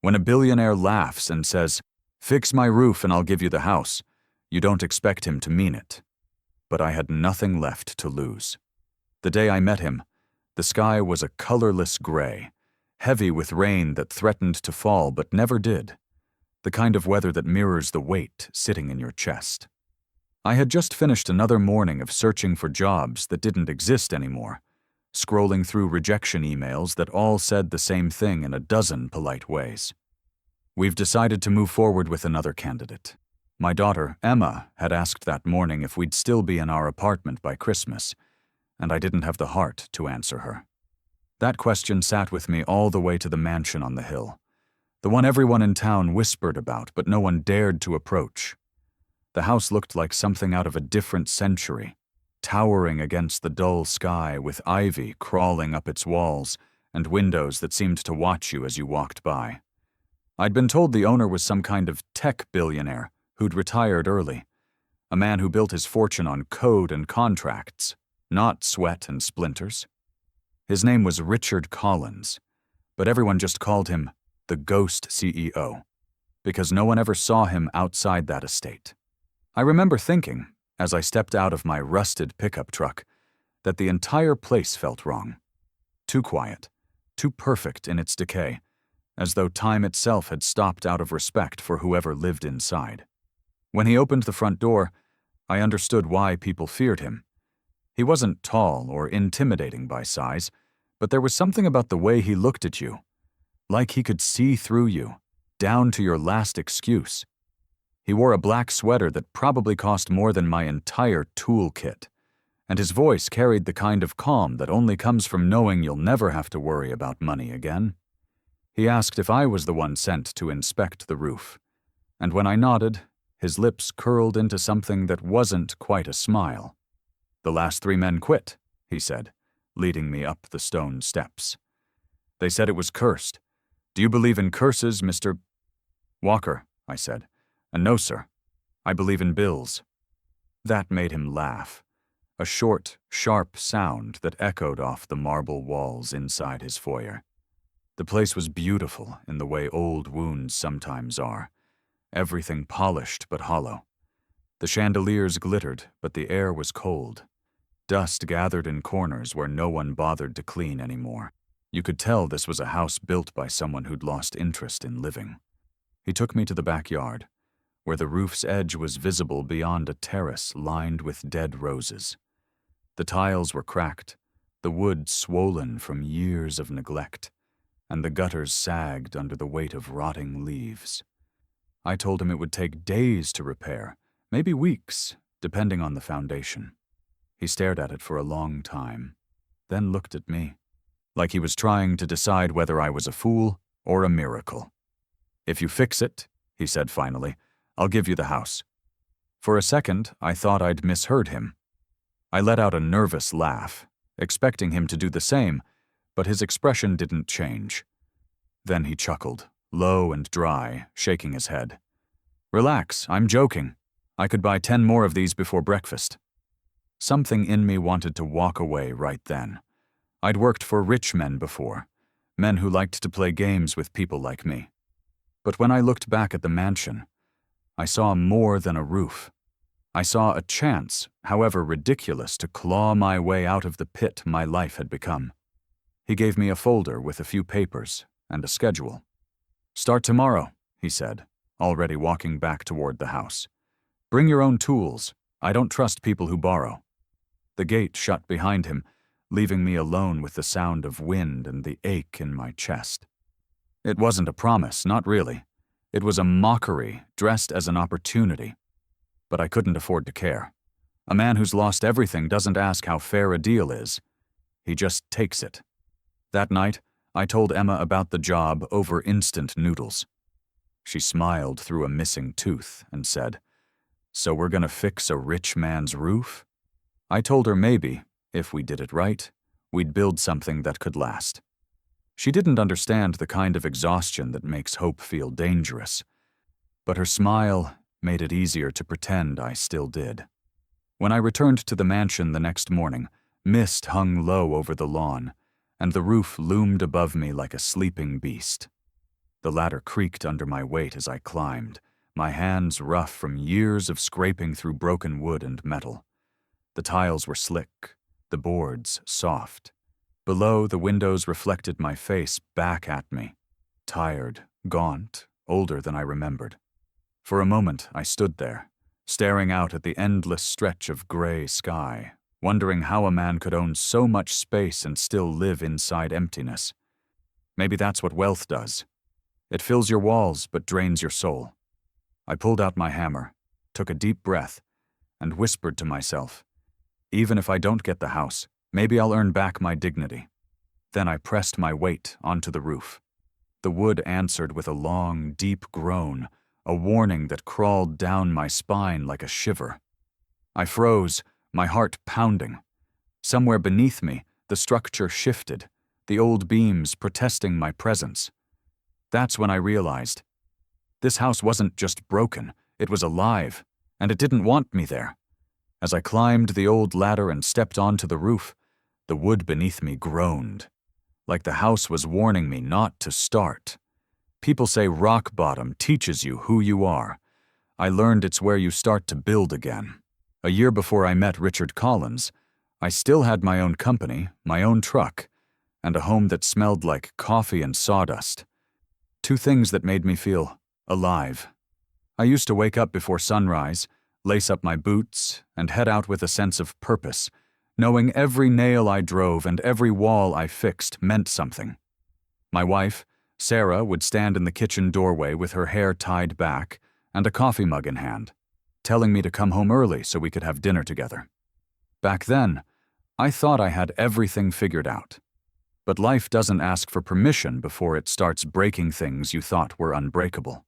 When a billionaire laughs and says, "Fix my roof and I'll give you the house," you don't expect him to mean it. But I had nothing left to lose. The day I met him, the sky was a colorless gray, heavy with rain that threatened to fall but never did, the kind of weather that mirrors the weight sitting in your chest. I had just finished another morning of searching for jobs that didn't exist anymore, scrolling through rejection emails that all said the same thing in a dozen polite ways. "We've decided to move forward with another candidate." My daughter, Emma, had asked that morning if we'd still be in our apartment by Christmas, and I didn't have the heart to answer her. That question sat with me all the way to the mansion on the hill, the one everyone in town whispered about but no one dared to approach. The house looked like something out of a different century, towering against the dull sky with ivy crawling up its walls and windows that seemed to watch you as you walked by. I'd been told the owner was some kind of tech billionaire who'd retired early, a man who built his fortune on code and contracts, not sweat and splinters. His name was Richard Collins, but everyone just called him the Ghost CEO, because no one ever saw him outside that estate. I remember thinking, as I stepped out of my rusted pickup truck, that the entire place felt wrong. Too quiet, too perfect in its decay, as though time itself had stopped out of respect for whoever lived inside. When he opened the front door, I understood why people feared him. He wasn't tall or intimidating by size, but there was something about the way he looked at you, like he could see through you, down to your last excuse. He wore a black sweater that probably cost more than my entire toolkit, and his voice carried the kind of calm that only comes from knowing you'll never have to worry about money again. He asked if I was the one sent to inspect the roof, and when I nodded, his lips curled into something that wasn't quite a smile. "The last 3 men quit," he said, leading me up the stone steps. "They said it was cursed. Do you believe in curses, Mr. Walker?" I said. "And no, sir. I believe in bills." That made him laugh, a short, sharp sound that echoed off the marble walls inside his foyer. The place was beautiful in the way old wounds sometimes are, everything polished but hollow. The chandeliers glittered, but the air was cold. Dust gathered in corners where no one bothered to clean anymore. You could tell this was a house built by someone who'd lost interest in living. He took me to the backyard, where the roof's edge was visible beyond a terrace lined with dead roses. The tiles were cracked, the wood swollen from years of neglect, and the gutters sagged under the weight of rotting leaves. I told him it would take days to repair, maybe weeks, depending on the foundation. He stared at it for a long time, then looked at me, like he was trying to decide whether I was a fool or a miracle. "If you fix it," he said finally, "I'll give you the house." For a second, I thought I'd misheard him. I let out a nervous laugh, expecting him to do the same, but his expression didn't change. Then he chuckled, low and dry, shaking his head. "Relax, I'm joking. I could buy 10 more of these before breakfast." Something in me wanted to walk away right then. I'd worked for rich men before, men who liked to play games with people like me. But when I looked back at the mansion, I saw more than a roof. I saw a chance, however ridiculous, to claw my way out of the pit my life had become. He gave me a folder with a few papers and a schedule. "Start tomorrow," he said, already walking back toward the house. "Bring your own tools. I don't trust people who borrow." The gate shut behind him, leaving me alone with the sound of wind and the ache in my chest. It wasn't a promise, not really. It was a mockery dressed as an opportunity. But I couldn't afford to care. A man who's lost everything doesn't ask how fair a deal is. He just takes it. That night, I told Emma about the job over instant noodles. She smiled through a missing tooth and said, "So we're gonna fix a rich man's roof?" I told her maybe, if we did it right, we'd build something that could last. She didn't understand the kind of exhaustion that makes hope feel dangerous, but her smile made it easier to pretend I still did. When I returned to the mansion the next morning, mist hung low over the lawn, and the roof loomed above me like a sleeping beast. The ladder creaked under my weight as I climbed, my hands rough from years of scraping through broken wood and metal. The tiles were slick, the boards soft. Below, the windows reflected my face back at me, tired, gaunt, older than I remembered. For a moment, I stood there, staring out at the endless stretch of gray sky, wondering how a man could own so much space and still live inside emptiness. Maybe that's what wealth does. It fills your walls but drains your soul. I pulled out my hammer, took a deep breath, and whispered to myself, even if I don't get the house, maybe I'll earn back my dignity. Then I pressed my weight onto the roof. The wood answered with a long, deep groan, a warning that crawled down my spine like a shiver. I froze, my heart pounding. Somewhere beneath me, the structure shifted, the old beams protesting my presence. That's when I realized. This house wasn't just broken, it was alive, and it didn't want me there. As I climbed the old ladder and stepped onto the roof, the wood beneath me groaned, like the house was warning me not to start. People say rock bottom teaches you who you are. I learned it's where you start to build again. A year before I met Richard Collins, I still had my own company, my own truck, and a home that smelled like coffee and sawdust. Two things that made me feel alive. I used to wake up before sunrise, lace up my boots, and head out with a sense of purpose, knowing every nail I drove and every wall I fixed meant something. My wife, Sarah, would stand in the kitchen doorway with her hair tied back and a coffee mug in hand, telling me to come home early so we could have dinner together. Back then, I thought I had everything figured out. But life doesn't ask for permission before it starts breaking things you thought were unbreakable.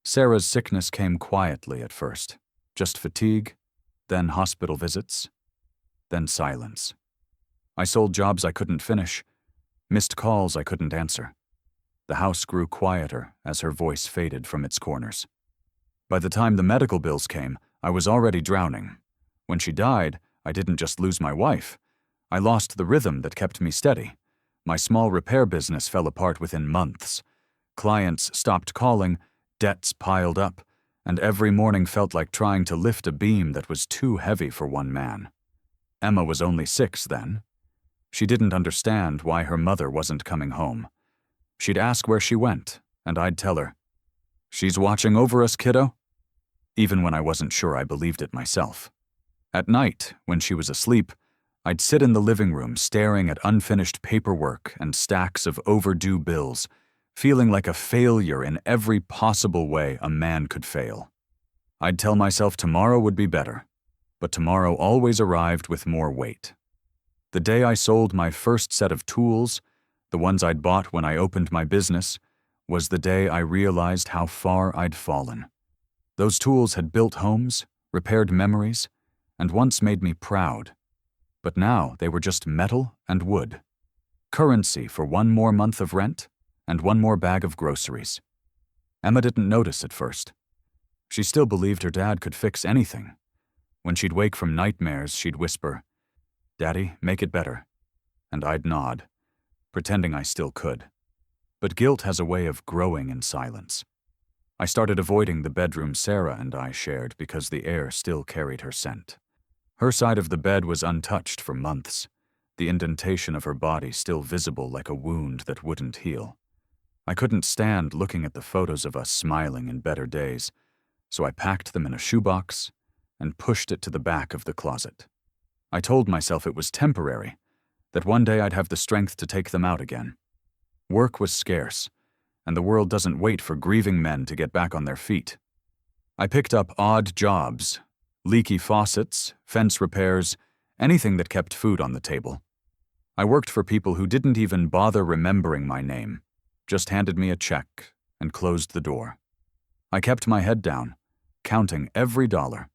Sarah's sickness came quietly at first, just fatigue, then hospital visits, then silence. I sold jobs I couldn't finish, missed calls I couldn't answer. The house grew quieter as her voice faded from its corners. By the time the medical bills came, I was already drowning. When she died, I didn't just lose my wife. I lost the rhythm that kept me steady. My small repair business fell apart within months. Clients stopped calling, debts piled up, and every morning felt like trying to lift a beam that was too heavy for one man. Emma was only 6 then. She didn't understand why her mother wasn't coming home. She'd ask where she went, and I'd tell her, "She's watching over us, kiddo?" Even when I wasn't sure I believed it myself. At night, when she was asleep, I'd sit in the living room staring at unfinished paperwork and stacks of overdue bills, feeling like a failure in every possible way a man could fail. I'd tell myself tomorrow would be better, but tomorrow always arrived with more weight. The day I sold my first set of tools, the ones I'd bought when I opened my business, was the day I realized how far I'd fallen. Those tools had built homes, repaired memories, and once made me proud. But now they were just metal and wood. Currency for one more month of rent and one more bag of groceries. Emma didn't notice at first. She still believed her dad could fix anything. When she'd wake from nightmares, she'd whisper, "Daddy, make it better." And I'd nod, pretending I still could. But guilt has a way of growing in silence. I started avoiding the bedroom Sarah and I shared because the air still carried her scent. Her side of the bed was untouched for months, the indentation of her body still visible like a wound that wouldn't heal. I couldn't stand looking at the photos of us smiling in better days, so I packed them in a shoebox and pushed it to the back of the closet. I told myself it was temporary, that one day I'd have the strength to take them out again. Work was scarce, and the world doesn't wait for grieving men to get back on their feet. I picked up odd jobs, leaky faucets, fence repairs, anything that kept food on the table. I worked for people who didn't even bother remembering my name, just handed me a check and closed the door. I kept my head down, counting every dollar,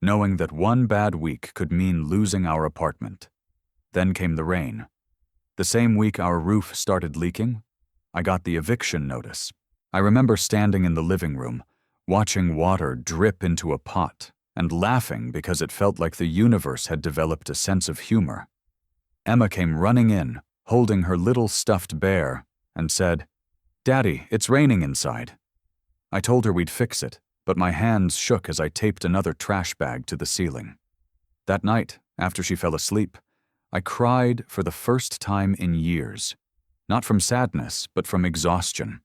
knowing that one bad week could mean losing our apartment. Then came the rain. The same week our roof started leaking, I got the eviction notice. I remember standing in the living room, watching water drip into a pot, and laughing because it felt like the universe had developed a sense of humor. Emma came running in, holding her little stuffed bear, and said, "Daddy, it's raining inside." I told her we'd fix it, but my hands shook as I taped another trash bag to the ceiling. That night, after she fell asleep, I cried for the first time in years. Not from sadness, but from exhaustion.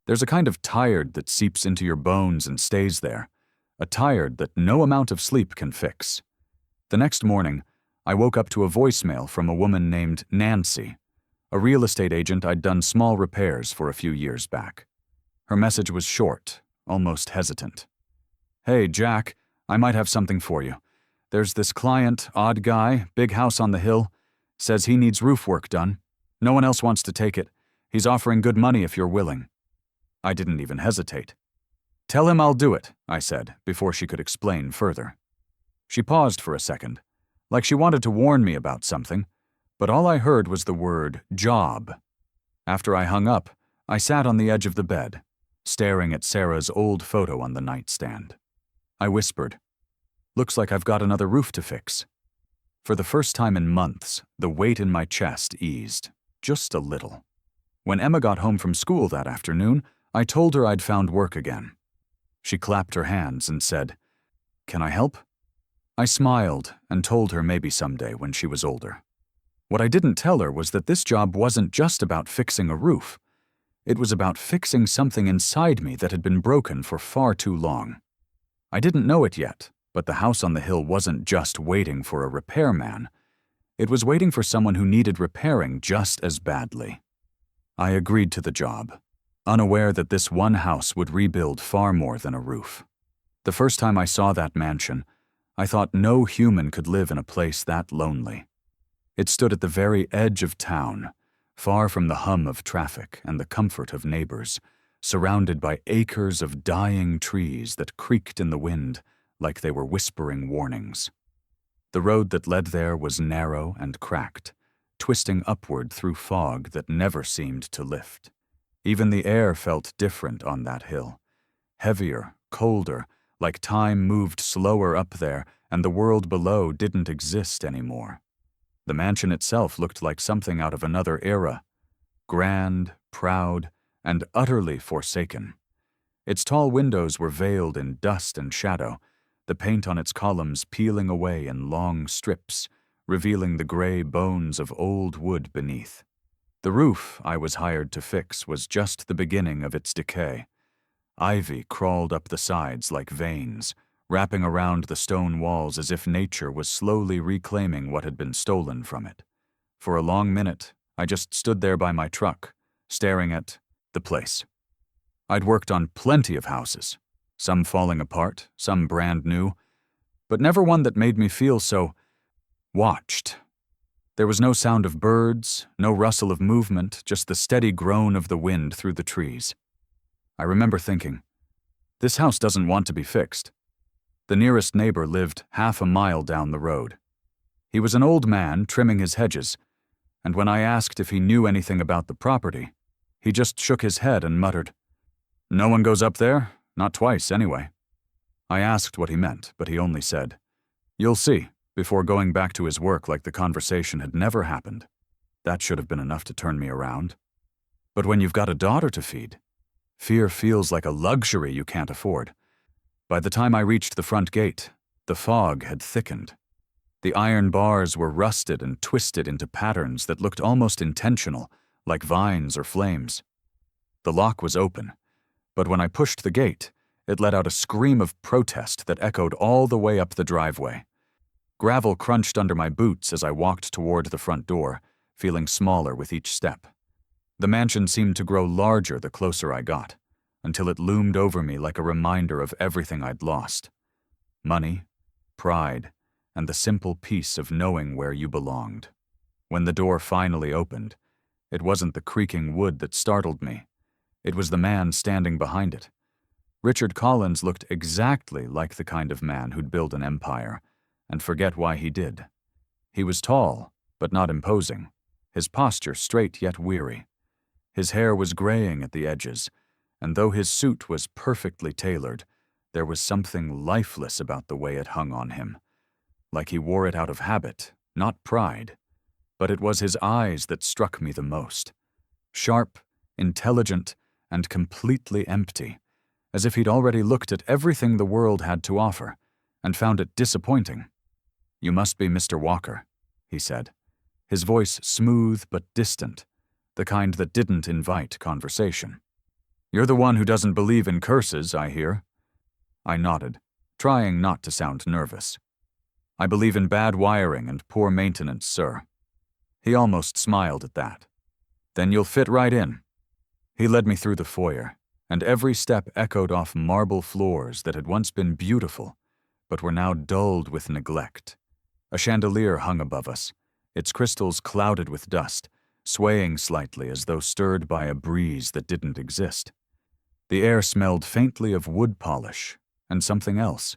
There's a kind of tired that seeps into your bones and stays there, a tired that no amount of sleep can fix. The next morning, I woke up to a voicemail from a woman named Nancy, a real estate agent I'd done small repairs for a few years back. Her message was short, almost hesitant. "Hey, Jack, I might have something for you. There's this client, odd guy, big house on the hill, says he needs roof work done. No one else wants to take it. He's offering good money if you're willing." I didn't even hesitate. "Tell him I'll do it," I said, before she could explain further. She paused for a second, like she wanted to warn me about something, but all I heard was the word job. After I hung up, I sat on the edge of the bed, staring at Sarah's old photo on the nightstand. I whispered, "Looks like I've got another roof to fix." For the first time in months, the weight in my chest eased, just a little. When Emma got home from school that afternoon, I told her I'd found work again. She clapped her hands and said, "Can I help?" I smiled and told her maybe someday when she was older. What I didn't tell her was that this job wasn't just about fixing a roof. It was about fixing something inside me that had been broken for far too long. I didn't know it yet, but the house on the hill wasn't just waiting for a repairman. It was waiting for someone who needed repairing just as badly. I agreed to the job, unaware that this one house would rebuild far more than a roof. The first time I saw that mansion, I thought no human could live in a place that lonely. It stood at the very edge of town, far from the hum of traffic and the comfort of neighbors, surrounded by acres of dying trees that creaked in the wind like they were whispering warnings. The road that led there was narrow and cracked, twisting upward through fog that never seemed to lift. Even the air felt different on that hill, heavier, colder, like time moved slower up there and the world below didn't exist anymore. The mansion itself looked like something out of another era, grand, proud, and utterly forsaken. Its tall windows were veiled in dust and shadow, the paint on its columns peeling away in long strips, revealing the gray bones of old wood beneath. The roof I was hired to fix was just the beginning of its decay. Ivy crawled up the sides like veins, wrapping around the stone walls as if nature was slowly reclaiming what had been stolen from it. For a long minute, I just stood there by my truck, staring at the place. I'd worked on plenty of houses, some falling apart, some brand new, but never one that made me feel so watched. There was no sound of birds, no rustle of movement, just the steady groan of the wind through the trees. I remember thinking, this house doesn't want to be fixed. The nearest neighbor lived half a mile down the road. He was an old man trimming his hedges, and when I asked if he knew anything about the property, he just shook his head and muttered, "No one goes up there, not twice anyway." I asked what he meant, but he only said, "You'll see," before going back to his work like the conversation had never happened. That should have been enough to turn me around. But when you've got a daughter to feed, fear feels like a luxury you can't afford. By the time I reached the front gate, the fog had thickened. The iron bars were rusted and twisted into patterns that looked almost intentional, like vines or flames. The lock was open, but when I pushed the gate, it let out a scream of protest that echoed all the way up the driveway. Gravel crunched under my boots as I walked toward the front door, feeling smaller with each step. The mansion seemed to grow larger the closer I got, until it loomed over me like a reminder of everything I'd lost. Money, pride, and the simple peace of knowing where you belonged. When the door finally opened, it wasn't the creaking wood that startled me. It was the man standing behind it. Richard Collins looked exactly like the kind of man who'd build an empire, and forget why he did. He was tall, but not imposing, his posture straight yet weary. His hair was graying at the edges, and though his suit was perfectly tailored, there was something lifeless about the way it hung on him, like he wore it out of habit, not pride. But it was his eyes that struck me the most. Sharp, intelligent, and completely empty, as if he'd already looked at everything the world had to offer and found it disappointing. "You must be Mr. Walker," he said, his voice smooth but distant, the kind that didn't invite conversation. "You're the one who doesn't believe in curses, I hear." I nodded, trying not to sound nervous. "I believe in bad wiring and poor maintenance, sir." He almost smiled at that. "Then you'll fit right in." He led me through the foyer, and every step echoed off marble floors that had once been beautiful, but were now dulled with neglect. A chandelier hung above us, its crystals clouded with dust, swaying slightly as though stirred by a breeze that didn't exist. The air smelled faintly of wood polish and something else,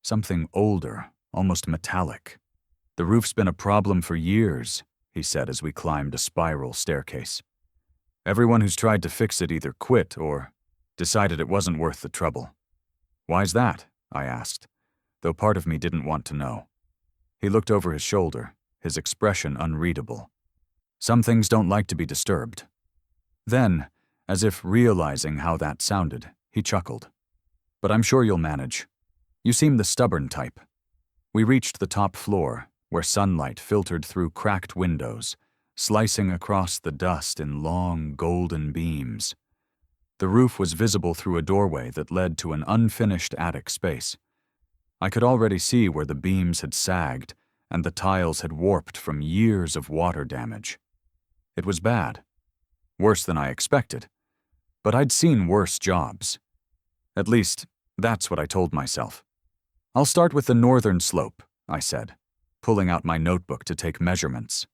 something older, almost metallic. "The roof's been a problem for years," he said as we climbed a spiral staircase. "Everyone who's tried to fix it either quit or decided it wasn't worth the trouble." "Why's that?" I asked, though part of me didn't want to know. He looked over his shoulder, his expression unreadable. "Some things don't like to be disturbed." Then, as if realizing how that sounded, he chuckled. "But I'm sure you'll manage. You seem the stubborn type." We reached the top floor, where sunlight filtered through cracked windows, slicing across the dust in long, golden beams. The roof was visible through a doorway that led to an unfinished attic space. I could already see where the beams had sagged and the tiles had warped from years of water damage. It was bad. Worse than I expected. But I'd seen worse jobs. At least, that's what I told myself. "I'll start with the northern slope," I said, pulling out my notebook to take measurements.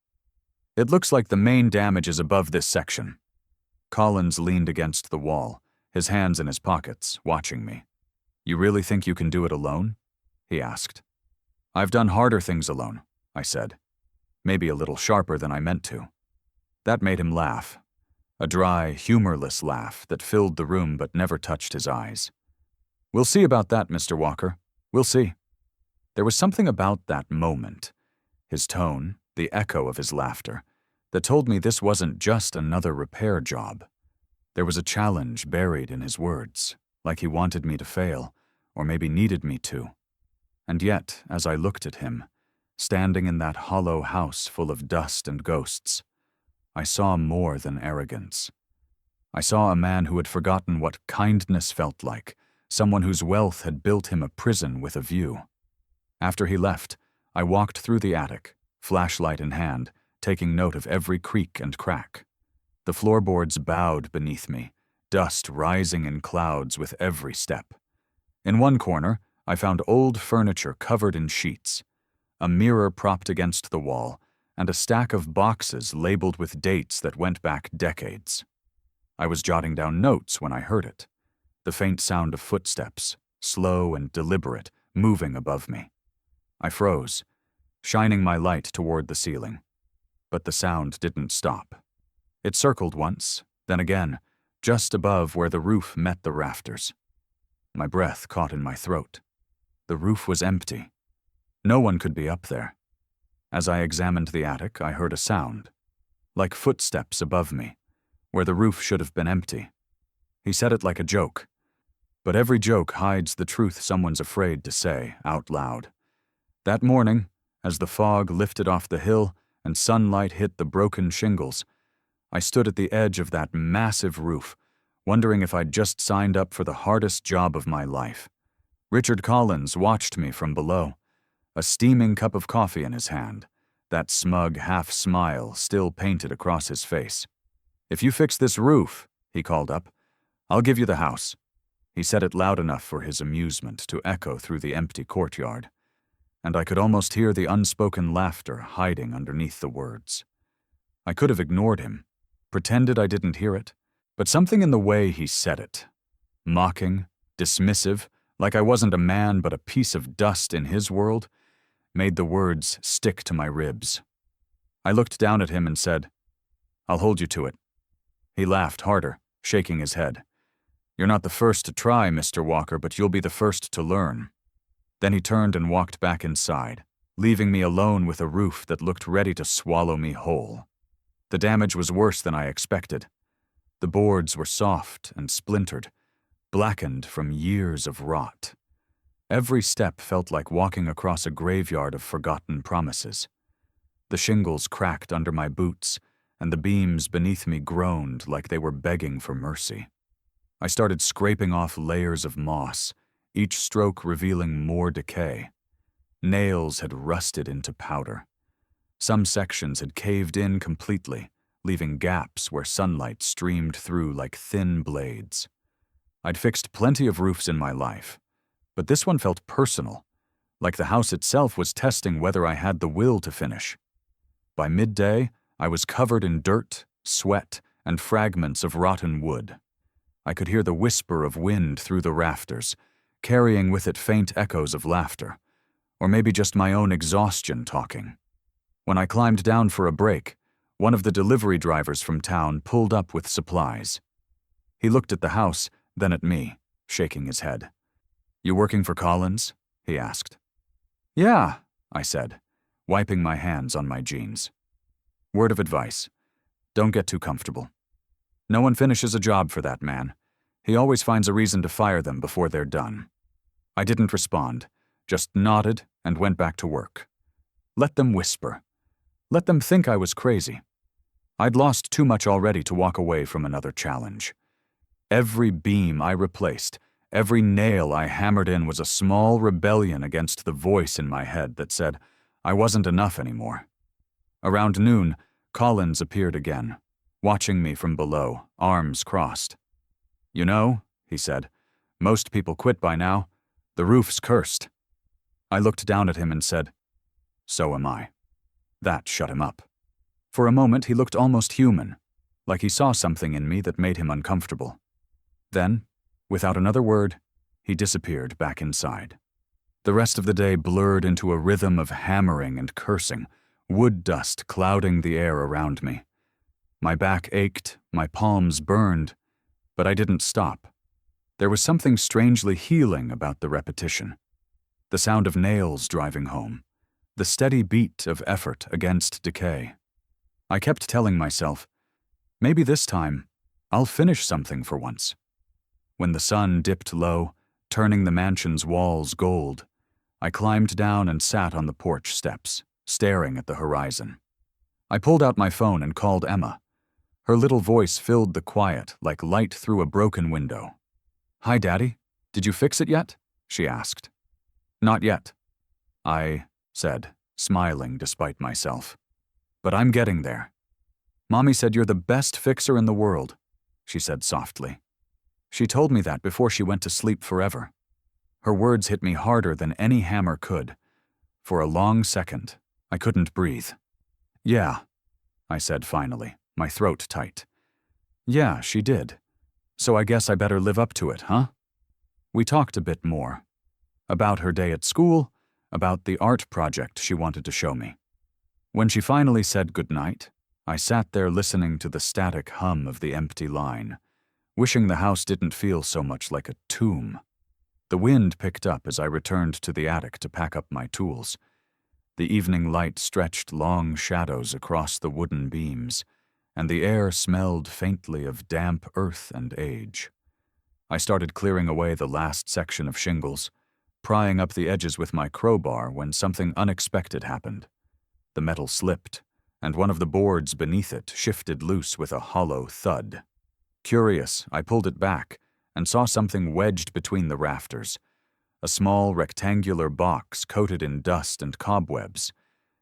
"It looks like the main damage is above this section." Collins leaned against the wall, his hands in his pockets, watching me. "You really think you can do it alone?" he asked. "I've done harder things alone," I said, maybe a little sharper than I meant to. That made him laugh, a dry, humorless laugh that filled the room but never touched his eyes. "We'll see about that, Mr. Walker. We'll see." There was something about that moment, his tone, the echo of his laughter, that told me this wasn't just another repair job. There was a challenge buried in his words, like he wanted me to fail, or maybe needed me to. And yet, as I looked at him, standing in that hollow house full of dust and ghosts, I saw more than arrogance. I saw a man who had forgotten what kindness felt like, someone whose wealth had built him a prison with a view. After he left, I walked through the attic, flashlight in hand, taking note of every creak and crack. The floorboards bowed beneath me, dust rising in clouds with every step. In one corner, I found old furniture covered in sheets, a mirror propped against the wall, and a stack of boxes labeled with dates that went back decades. I was jotting down notes when I heard it, the faint sound of footsteps, slow and deliberate, moving above me. I froze, shining my light toward the ceiling. But the sound didn't stop. It circled once, then again, just above where the roof met the rafters. My breath caught in my throat. The roof was empty. No one could be up there. As I examined the attic, I heard a sound, like footsteps above me, where the roof should have been empty. He said it like a joke, but every joke hides the truth someone's afraid to say out loud. That morning, as the fog lifted off the hill and sunlight hit the broken shingles, I stood at the edge of that massive roof, wondering if I'd just signed up for the hardest job of my life. Richard Collins watched me from below, a steaming cup of coffee in his hand, that smug half-smile still painted across his face. "If you fix this roof," he called up, "I'll give you the house." He said it loud enough for his amusement to echo through the empty courtyard, and I could almost hear the unspoken laughter hiding underneath the words. I could have ignored him, pretended I didn't hear it, but something in the way he said it, mocking, dismissive, like I wasn't a man but a piece of dust in his world, made the words stick to my ribs. I looked down at him and said, "I'll hold you to it." He laughed harder, shaking his head. "You're not the first to try, Mr. Walker, but you'll be the first to learn." Then he turned and walked back inside, leaving me alone with a roof that looked ready to swallow me whole. The damage was worse than I expected. The boards were soft and splintered, blackened from years of rot. Every step felt like walking across a graveyard of forgotten promises. The shingles cracked under my boots, and the beams beneath me groaned like they were begging for mercy. I started scraping off layers of moss, each stroke revealing more decay. Nails had rusted into powder. Some sections had caved in completely, leaving gaps where sunlight streamed through like thin blades. I'd fixed plenty of roofs in my life, but this one felt personal, like the house itself was testing whether I had the will to finish. By midday, I was covered in dirt, sweat, and fragments of rotten wood. I could hear the whisper of wind through the rafters, carrying with it faint echoes of laughter, or maybe just my own exhaustion talking. When I climbed down for a break, one of the delivery drivers from town pulled up with supplies. He looked at the house, then at me, shaking his head. "You working for Collins?" he asked. "Yeah," I said, wiping my hands on my jeans. "Word of advice. Don't get too comfortable. No one finishes a job for that man. He always finds a reason to fire them before they're done." I didn't respond, just nodded and went back to work. Let them whisper. Let them think I was crazy. I'd lost too much already to walk away from another challenge. Every beam I replaced, every nail I hammered in was a small rebellion against the voice in my head that said I wasn't enough anymore. Around noon, Collins appeared again, watching me from below, arms crossed. "You know," he said, "most people quit by now. The roof's cursed." I looked down at him and said, "So am I." That shut him up. For a moment, he looked almost human, like he saw something in me that made him uncomfortable. Then, without another word, he disappeared back inside. The rest of the day blurred into a rhythm of hammering and cursing, wood dust clouding the air around me. My back ached, my palms burned, but I didn't stop. There was something strangely healing about the repetition. The sound of nails driving home, the steady beat of effort against decay. I kept telling myself, maybe this time, I'll finish something for once. When the sun dipped low, turning the mansion's walls gold, I climbed down and sat on the porch steps, staring at the horizon. I pulled out my phone and called Emma. Her little voice filled the quiet like light through a broken window. "Hi, Daddy. Did you fix it yet?" she asked. "Not yet," I said, smiling despite myself. "But I'm getting there." "Mommy said you're the best fixer in the world," she said softly. She told me that before she went to sleep forever. Her words hit me harder than any hammer could. For a long second, I couldn't breathe. "Yeah," I said finally, my throat tight. "Yeah, she did. So I guess I better live up to it, huh?" We talked a bit more. About her day at school, about the art project she wanted to show me. When she finally said goodnight, I sat there listening to the static hum of the empty line, wishing the house didn't feel so much like a tomb. The wind picked up as I returned to the attic to pack up my tools. The evening light stretched long shadows across the wooden beams, and the air smelled faintly of damp earth and age. I started clearing away the last section of shingles, prying up the edges with my crowbar when something unexpected happened. The metal slipped, and one of the boards beneath it shifted loose with a hollow thud. Curious, I pulled it back and saw something wedged between the rafters, a small rectangular box coated in dust and cobwebs.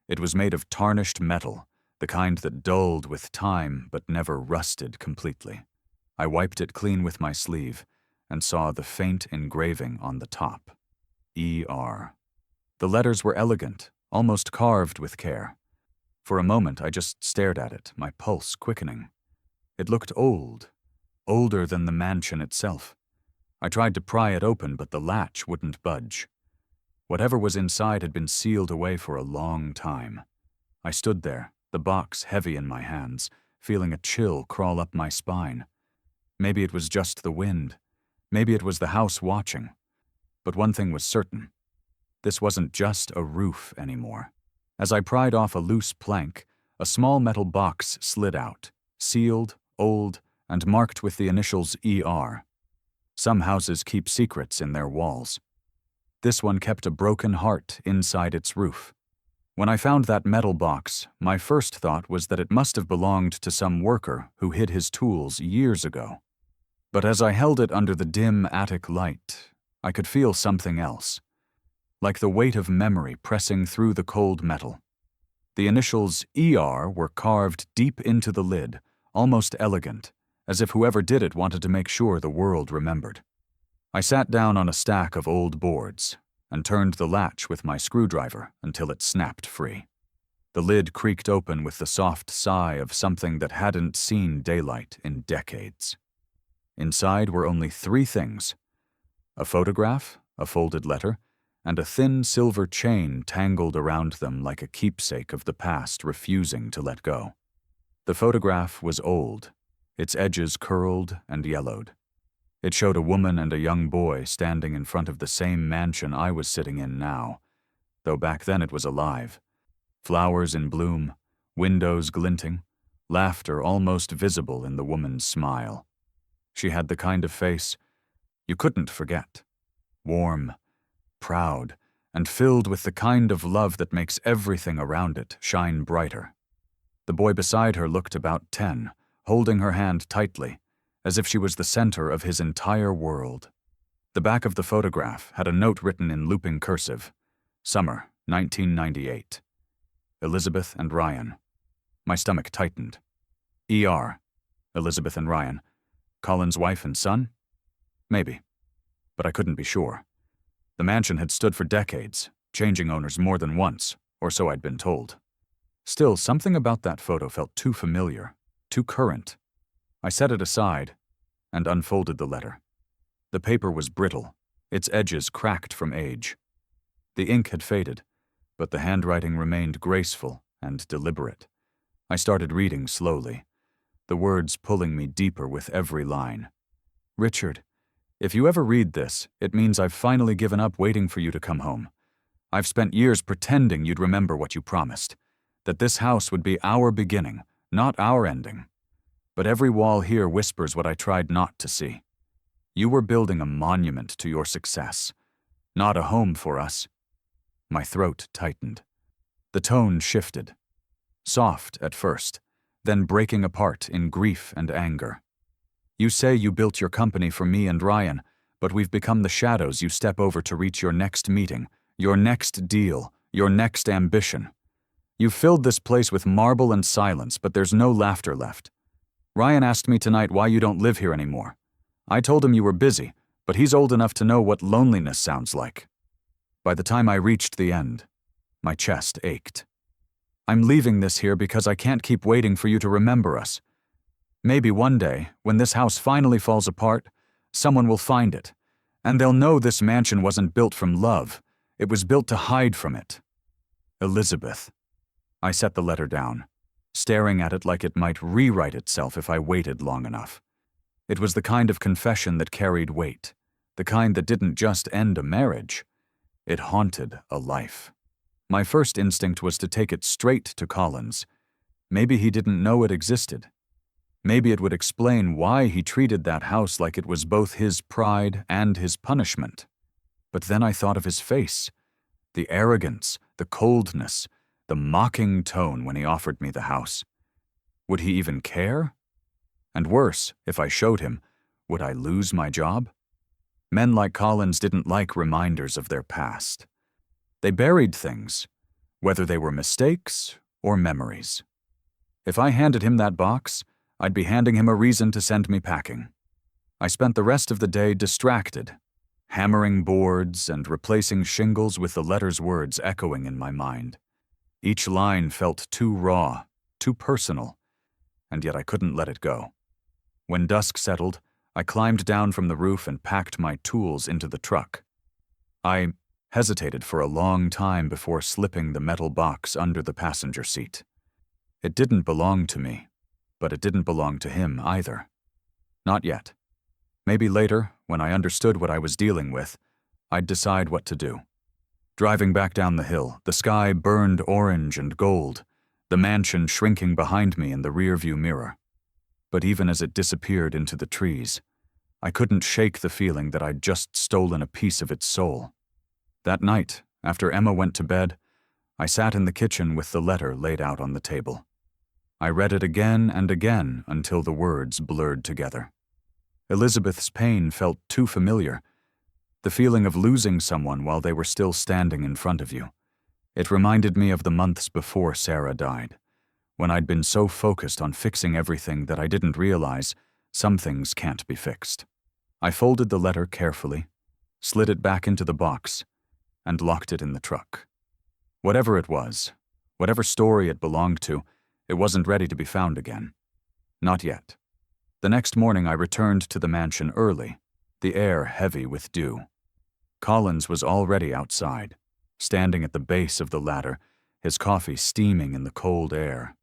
It was made of tarnished metal, the kind that dulled with time but never rusted completely. I wiped it clean with my sleeve and saw the faint engraving on the top. E.R. The letters were elegant, almost carved with care. For a moment I just stared at it, my pulse quickening. It looked old, older than the mansion itself. I tried to pry it open, but the latch wouldn't budge. Whatever was inside had been sealed away for a long time. I stood there, the box heavy in my hands, feeling a chill crawl up my spine. Maybe it was just the wind. Maybe it was the house watching. But one thing was certain. This wasn't just a roof anymore. As I pried off a loose plank, a small metal box slid out, sealed, old, and marked with the initials ER. Some houses keep secrets in their walls. This one kept a broken heart inside its roof. When I found that metal box, my first thought was that it must have belonged to some worker who hid his tools years ago. But as I held it under the dim attic light, I could feel something else, like the weight of memory pressing through the cold metal. The initials ER were carved deep into the lid, almost elegant, as if whoever did it wanted to make sure the world remembered. I sat down on a stack of old boards and turned the latch with my screwdriver until it snapped free. The lid creaked open with the soft sigh of something that hadn't seen daylight in decades. Inside were only 3 things: a photograph, a folded letter, and a thin silver chain tangled around them like a keepsake of the past refusing to let go. The photograph was old, its edges curled and yellowed. It showed a woman and a young boy standing in front of the same mansion I was sitting in now, though back then it was alive. Flowers in bloom, windows glinting, laughter almost visible in the woman's smile. She had the kind of face you couldn't forget. Warm, proud, and filled with the kind of love that makes everything around it shine brighter. The boy beside her looked about 10, holding her hand tightly, as if she was the center of his entire world. The back of the photograph had a note written in looping cursive: Summer, 1998. Elizabeth and Ryan. My stomach tightened. ER. Elizabeth and Ryan. Colin's wife and son? Maybe. But I couldn't be sure. The mansion had stood for decades, changing owners more than once, or so I'd been told. Still, something about that photo felt too familiar, too current. I set it aside and unfolded the letter. The paper was brittle, its edges cracked from age. The ink had faded, but the handwriting remained graceful and deliberate. I started reading slowly, the words pulling me deeper with every line. Richard, if you ever read this, it means I've finally given up waiting for you to come home. I've spent years pretending you'd remember what you promised, that this house would be our beginning, not our ending. But every wall here whispers what I tried not to see. You were building a monument to your success, not a home for us. My throat tightened. The tone shifted. Soft at first, then breaking apart in grief and anger. You say you built your company for me and Ryan, but we've become the shadows you step over to reach your next meeting, your next deal, your next ambition. You've filled this place with marble and silence, but there's no laughter left. Ryan asked me tonight why you don't live here anymore. I told him you were busy, but he's old enough to know what loneliness sounds like. By the time I reached the end, my chest ached. I'm leaving this here because I can't keep waiting for you to remember us. Maybe one day, when this house finally falls apart, someone will find it, and they'll know this mansion wasn't built from love. It was built to hide from it. Elizabeth. I set the letter down, staring at it like it might rewrite itself if I waited long enough. It was the kind of confession that carried weight, the kind that didn't just end a marriage. It haunted a life. My first instinct was to take it straight to Collins. Maybe he didn't know it existed. Maybe it would explain why he treated that house like it was both his pride and his punishment. But then I thought of his face, the arrogance, the coldness, the mocking tone when he offered me the house. Would he even care? And worse, if I showed him, would I lose my job? Men like Collins didn't like reminders of their past. They buried things, whether they were mistakes or memories. If I handed him that box, I'd be handing him a reason to send me packing. I spent the rest of the day distracted, hammering boards and replacing shingles with the letter's words echoing in my mind. Each line felt too raw, too personal, and yet I couldn't let it go. When dusk settled, I climbed down from the roof and packed my tools into the truck. I hesitated for a long time before slipping the metal box under the passenger seat. It didn't belong to me, but it didn't belong to him either. Not yet. Maybe later, when I understood what I was dealing with, I'd decide what to do. Driving back down the hill, the sky burned orange and gold, the mansion shrinking behind me in the rearview mirror. But even as it disappeared into the trees, I couldn't shake the feeling that I'd just stolen a piece of its soul. That night, after Emma went to bed, I sat in the kitchen with the letter laid out on the table. I read it again and again until the words blurred together. Elizabeth's pain felt too familiar, the feeling of losing someone while they were still standing in front of you. It reminded me of the months before Sarah died, when I'd been so focused on fixing everything that I didn't realize some things can't be fixed. I folded the letter carefully, slid it back into the box, and locked it in the truck. Whatever it was, whatever story it belonged to, it wasn't ready to be found again. Not yet. The next morning I returned to the mansion early, the air heavy with dew. Collins was already outside, standing at the base of the ladder, his coffee steaming in the cold air.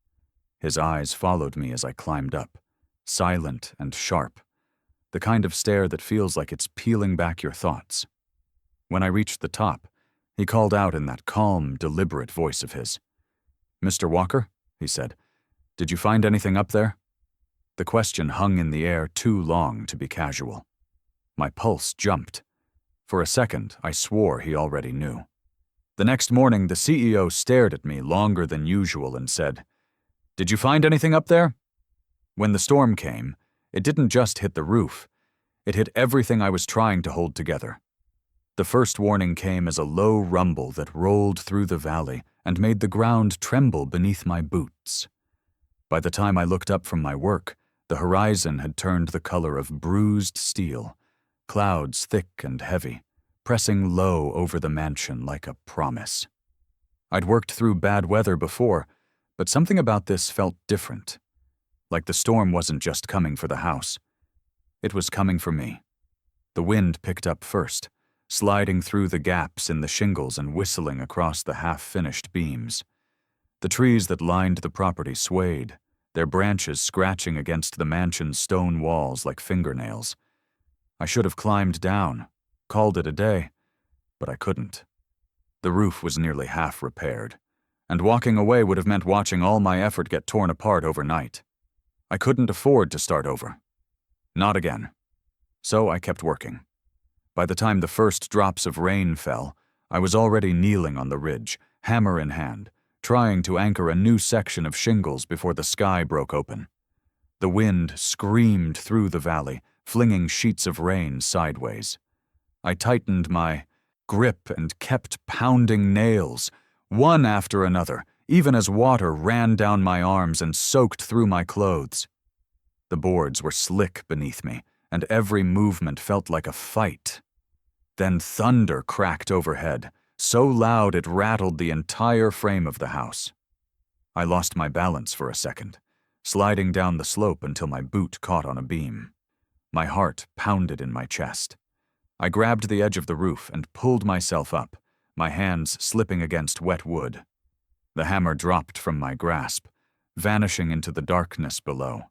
His eyes followed me as I climbed up, silent and sharp, the kind of stare that feels like it's peeling back your thoughts. When I reached the top, he called out in that calm, deliberate voice of his. "Mr. Walker," he said, "did you find anything up there?" The question hung in the air too long to be casual. My pulse jumped. For a second, I swore he already knew. The next morning, the CEO stared at me longer than usual and said, "Did you find anything up there?" When the storm came, it didn't just hit the roof. It hit everything I was trying to hold together. The first warning came as a low rumble that rolled through the valley and made the ground tremble beneath my boots. By the time I looked up from my work, the horizon had turned the color of bruised steel, clouds thick and heavy, pressing low over the mansion like a promise. I'd worked through bad weather before, but something about this felt different. Like the storm wasn't just coming for the house. It was coming for me. The wind picked up first, sliding through the gaps in the shingles and whistling across the half-finished beams. The trees that lined the property swayed, their branches scratching against the mansion's stone walls like fingernails. I should have climbed down, called it a day, but I couldn't. The roof was nearly half repaired, and walking away would have meant watching all my effort get torn apart overnight. I couldn't afford to start over. Not again. So I kept working. By the time the first drops of rain fell, I was already kneeling on the ridge, hammer in hand, trying to anchor a new section of shingles before the sky broke open. The wind screamed through the valley, flinging sheets of rain sideways. I tightened my grip and kept pounding nails, one after another, even as water ran down my arms and soaked through my clothes. The boards were slick beneath me, and every movement felt like a fight. Then thunder cracked overhead, so loud it rattled the entire frame of the house. I lost my balance for a second, sliding down the slope until my boot caught on a beam. My heart pounded in my chest. I grabbed the edge of the roof and pulled myself up, my hands slipping against wet wood. The hammer dropped from my grasp, vanishing into the darkness below.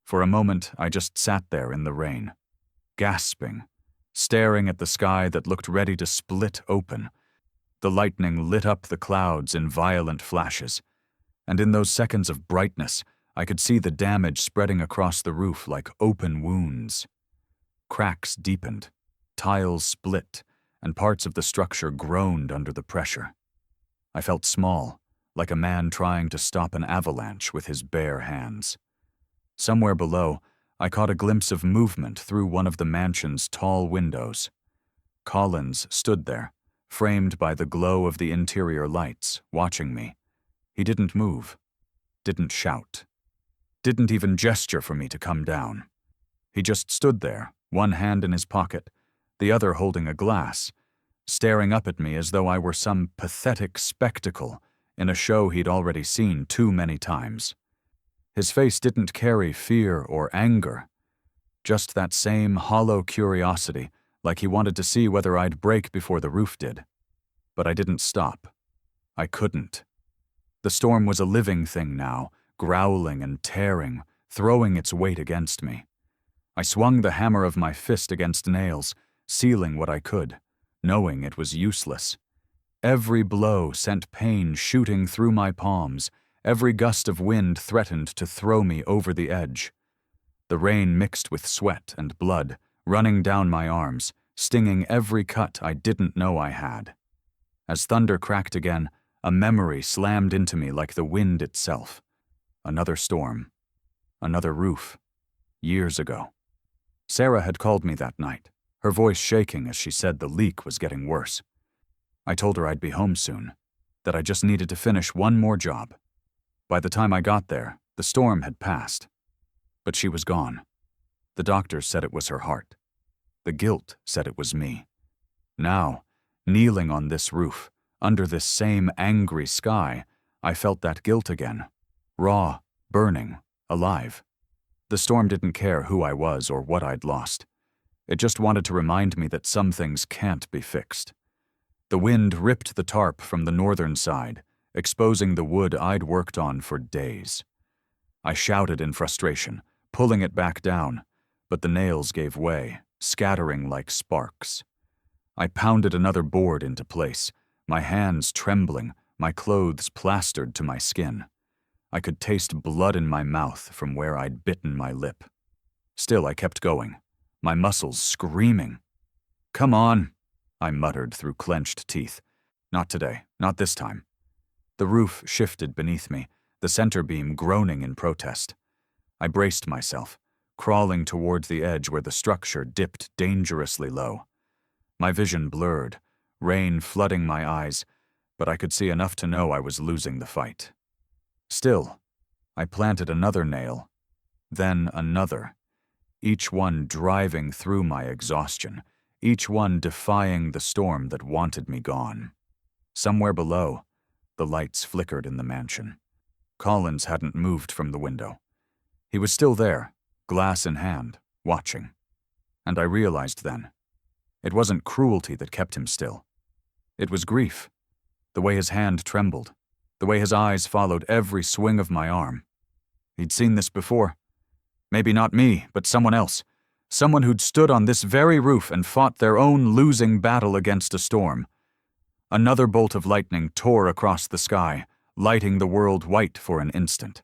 For a moment, I just sat there in the rain, gasping, staring at the sky that looked ready to split open. The lightning lit up the clouds in violent flashes, and in those seconds of brightness, I could see the damage spreading across the roof like open wounds. Cracks deepened, tiles split, and parts of the structure groaned under the pressure. I felt small, like a man trying to stop an avalanche with his bare hands. Somewhere below, I caught a glimpse of movement through one of the mansion's tall windows. Collins stood there, framed by the glow of the interior lights, watching me. He didn't move, didn't shout, didn't even gesture for me to come down. He just stood there, one hand in his pocket, the other holding a glass, staring up at me as though I were some pathetic spectacle in a show he'd already seen too many times. His face didn't carry fear or anger, just that same hollow curiosity, like he wanted to see whether I'd break before the roof did. But I didn't stop. I couldn't. The storm was a living thing now, growling and tearing, throwing its weight against me. I swung the hammer of my fist against nails, sealing what I could, knowing it was useless. Every blow sent pain shooting through my palms. Every gust of wind threatened to throw me over the edge. The rain mixed with sweat and blood, running down my arms, stinging every cut I didn't know I had. As thunder cracked again, a memory slammed into me like the wind itself. Another storm. Another roof. Years ago. Sarah had called me that night, her voice shaking as she said the leak was getting worse. I told her I'd be home soon, that I just needed to finish one more job. By the time I got there, the storm had passed. But she was gone. The doctors said it was her heart. The guilt said it was me. Now, kneeling on this roof, under this same angry sky, I felt that guilt again. Raw, burning, alive. The storm didn't care who I was or what I'd lost. It just wanted to remind me that some things can't be fixed. The wind ripped the tarp from the northern side, exposing the wood I'd worked on for days. I shouted in frustration, pulling it back down, but the nails gave way, scattering like sparks. I pounded another board into place, my hands trembling, my clothes plastered to my skin. I could taste blood in my mouth from where I'd bitten my lip. Still, I kept going, my muscles screaming. "Come on," I muttered through clenched teeth. "Not today, not this time." The roof shifted beneath me, the center beam groaning in protest. I braced myself, crawling towards the edge where the structure dipped dangerously low. My vision blurred, rain flooding my eyes, but I could see enough to know I was losing the fight. Still, I planted another nail, then another, each one driving through my exhaustion, each one defying the storm that wanted me gone. Somewhere below, the lights flickered in the mansion. Collins hadn't moved from the window. He was still there, glass in hand, watching. And I realized then, it wasn't cruelty that kept him still. It was grief, the way his hand trembled, the way his eyes followed every swing of my arm. He'd seen this before. Maybe not me, but someone else. Someone who'd stood on this very roof and fought their own losing battle against a storm. Another bolt of lightning tore across the sky, lighting the world white for an instant.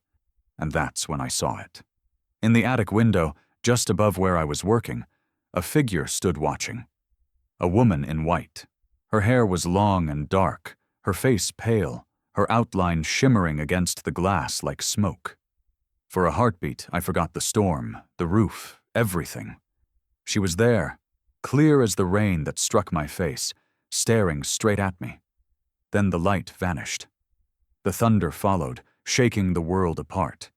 And that's when I saw it. In the attic window, just above where I was working, a figure stood watching. A woman in white. Her hair was long and dark, her face pale, her outline shimmering against the glass like smoke. For a heartbeat, I forgot the storm, the roof, everything. She was there, clear as the rain that struck my face, staring straight at me. Then the light vanished. The thunder followed, shaking the world apart.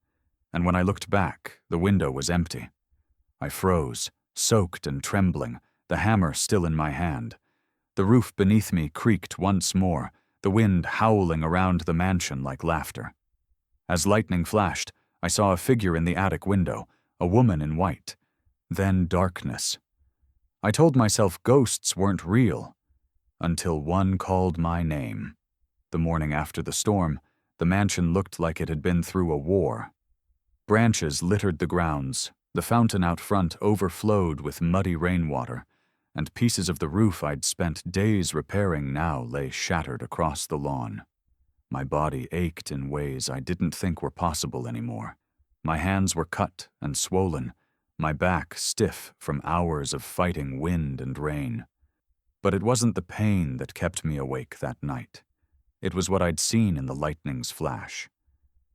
And when I looked back, the window was empty. I froze, soaked and trembling, the hammer still in my hand. The roof beneath me creaked once more, the wind howling around the mansion like laughter. As lightning flashed, I saw a figure in the attic window, a woman in white. Then darkness. I told myself ghosts weren't real, until one called my name. The morning after the storm, the mansion looked like it had been through a war. Branches littered the grounds, the fountain out front overflowed with muddy rainwater, and pieces of the roof I'd spent days repairing now lay shattered across the lawn. My body ached in ways I didn't think were possible anymore. My hands were cut and swollen, my back stiff from hours of fighting wind and rain. But it wasn't the pain that kept me awake that night. It was what I'd seen in the lightning's flash.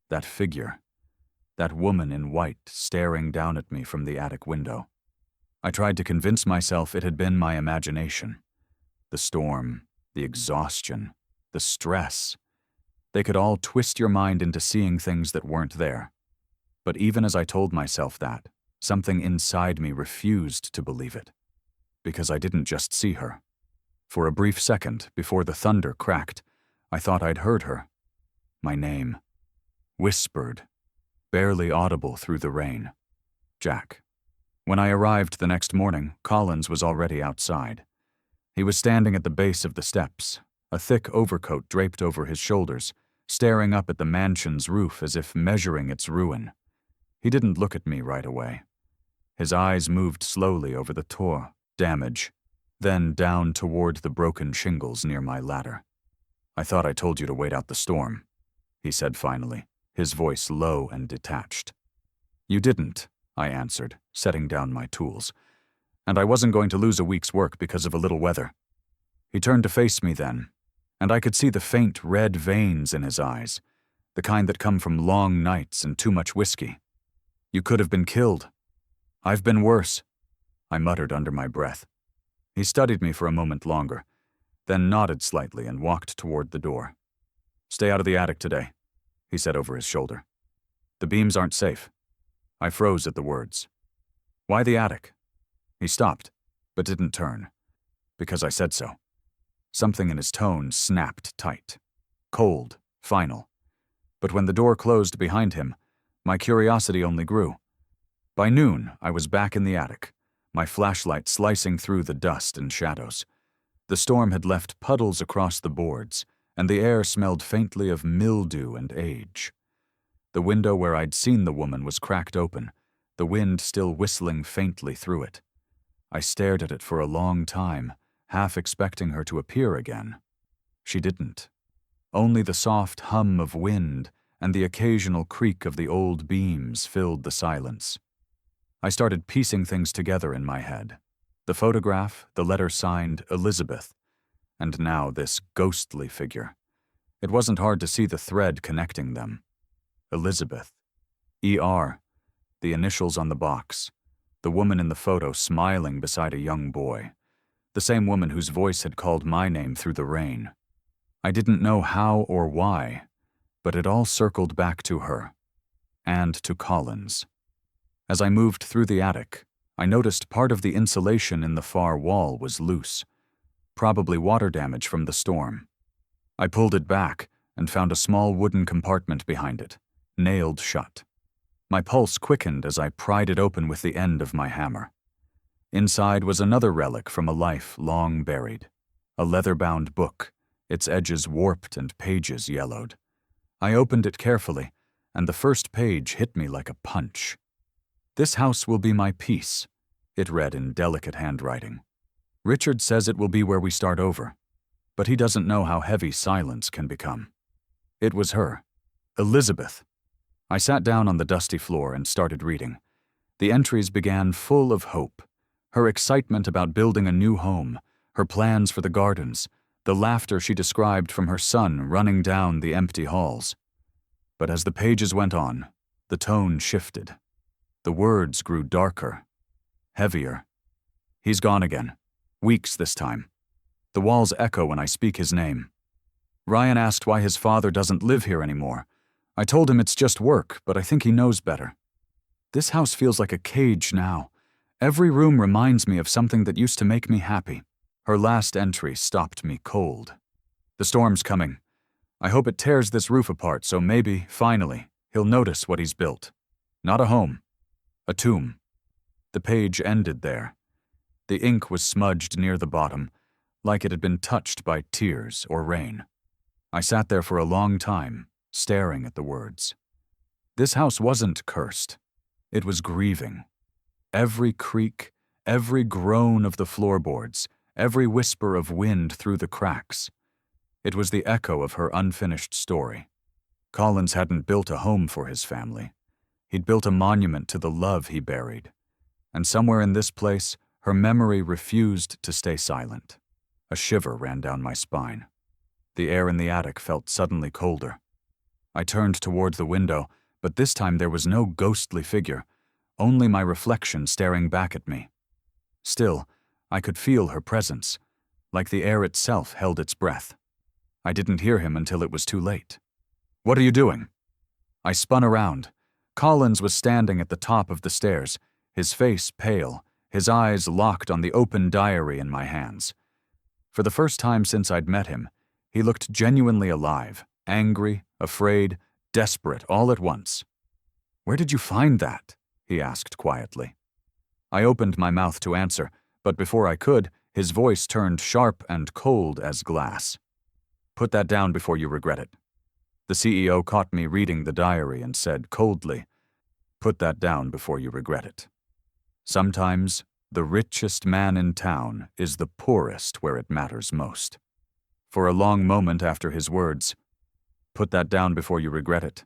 That figure, that woman in white staring down at me from the attic window. I tried to convince myself it had been my imagination. The storm, the exhaustion, the stress. They could all twist your mind into seeing things that weren't there. But even as I told myself that, something inside me refused to believe it. Because I didn't just see her. For a brief second, before the thunder cracked, I thought I'd heard her. My name. Whispered, barely audible through the rain. Jack. When I arrived the next morning, Collins was already outside. He was standing at the base of the steps, a thick overcoat draped over his shoulders, staring up at the mansion's roof as if measuring its ruin. He didn't look at me right away. His eyes moved slowly over the damage, then down toward the broken shingles near my ladder. "I thought I told you to wait out the storm," he said finally, his voice low and detached. "You didn't," I answered, setting down my tools. And I wasn't going to lose a week's work because of a little weather. He turned to face me then, and I could see the faint red veins in his eyes, the kind that come from long nights and too much whiskey. You could have been killed. I've been worse, I muttered under my breath. He studied me for a moment longer, then nodded slightly and walked toward the door. Stay out of the attic today, he said over his shoulder. The beams aren't safe. I froze at the words. Why the attic? He stopped, but didn't turn, because I said so. Something in his tone snapped tight, cold, final. But when the door closed behind him, my curiosity only grew. By noon, I was back in the attic, my flashlight slicing through the dust and shadows. The storm had left puddles across the boards, and the air smelled faintly of mildew and age. The window where I'd seen the woman was cracked open, the wind still whistling faintly through it. I stared at it for a long time, half expecting her to appear again. She didn't. Only the soft hum of wind and the occasional creak of the old beams filled the silence. I started piecing things together in my head. The photograph, the letter signed Elizabeth, and now this ghostly figure. It wasn't hard to see the thread connecting them. Elizabeth. E.R., the initials on the box. The woman in the photo smiling beside a young boy. The same woman whose voice had called my name through the rain. I didn't know how or why, but it all circled back to her. And to Collins. As I moved through the attic, I noticed part of the insulation in the far wall was loose, probably water damage from the storm. I pulled it back and found a small wooden compartment behind it, nailed shut. My pulse quickened as I pried it open with the end of my hammer. Inside was another relic from a life long buried, a leather-bound book, its edges warped and pages yellowed. I opened it carefully, and the first page hit me like a punch. "This house will be my peace," it read in delicate handwriting. "Richard says it will be where we start over, but he doesn't know how heavy silence can become." It was her, Elizabeth. I sat down on the dusty floor and started reading. The entries began full of hope, her excitement about building a new home, her plans for the gardens, the laughter she described from her son running down the empty halls. But as the pages went on, the tone shifted. The words grew darker, heavier. "He's gone again. Weeks this time. The walls echo when I speak his name. Ryan asked why his father doesn't live here anymore. I told him it's just work, but I think he knows better. This house feels like a cage now. Every room reminds me of something that used to make me happy." Her last entry stopped me cold. "The storm's coming. I hope it tears this roof apart so maybe, finally, he'll notice what he's built. Not a home. A tomb." The page ended there. The ink was smudged near the bottom, like it had been touched by tears or rain. I sat there for a long time, staring at the words. This house wasn't cursed. It was grieving. Every creak, every groan of the floorboards, every whisper of wind through the cracks. It was the echo of her unfinished story. Collins hadn't built a home for his family. He'd built a monument to the love he buried. And somewhere in this place, her memory refused to stay silent. A shiver ran down my spine. The air in the attic felt suddenly colder. I turned toward the window, but this time there was no ghostly figure, only my reflection staring back at me. Still, I could feel her presence, like the air itself held its breath. I didn't hear him until it was too late. "What are you doing?" I spun around. Collins was standing at the top of the stairs, his face pale, his eyes locked on the open diary in my hands. For the first time since I'd met him, he looked genuinely alive, angry, afraid, desperate all at once. "Where did you find that?" he asked quietly. I opened my mouth to answer, but before I could, his voice turned sharp and cold as glass. "Put that down before you regret it." The CEO caught me reading the diary and said coldly, "Put that down before you regret it. Sometimes, the richest man in town is the poorest where it matters most." For a long moment after his words, "Put that down before you regret it,"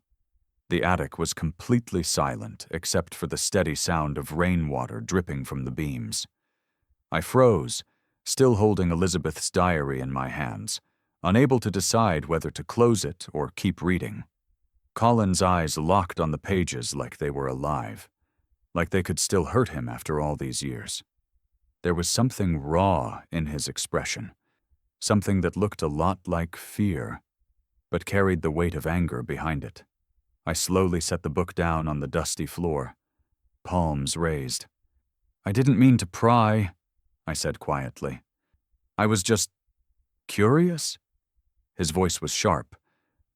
The attic was completely silent except for the steady sound of rainwater dripping from the beams. I froze, still holding Elizabeth's diary in my hands, unable to decide whether to close it or keep reading. Colin's eyes locked on the pages like they were alive, like they could still hurt him after all these years. There was something raw in his expression, something that looked a lot like fear, but carried the weight of anger behind it. I slowly set the book down on the dusty floor, palms raised. "I didn't mean to pry," I said quietly. "I was just curious." His voice was sharp,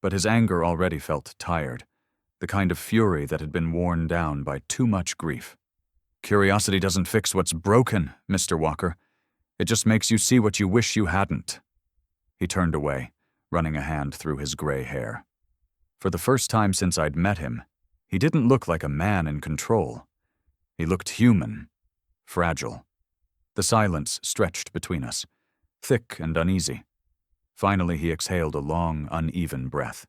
but his anger already felt tired, the kind of fury that had been worn down by too much grief. "Curiosity doesn't fix what's broken, Mr. Walker. It just makes you see what you wish you hadn't." He turned away, running a hand through his gray hair. For the first time since I'd met him, he didn't look like a man in control. He looked human, fragile. The silence stretched between us, thick and uneasy. Finally, he exhaled a long, uneven breath.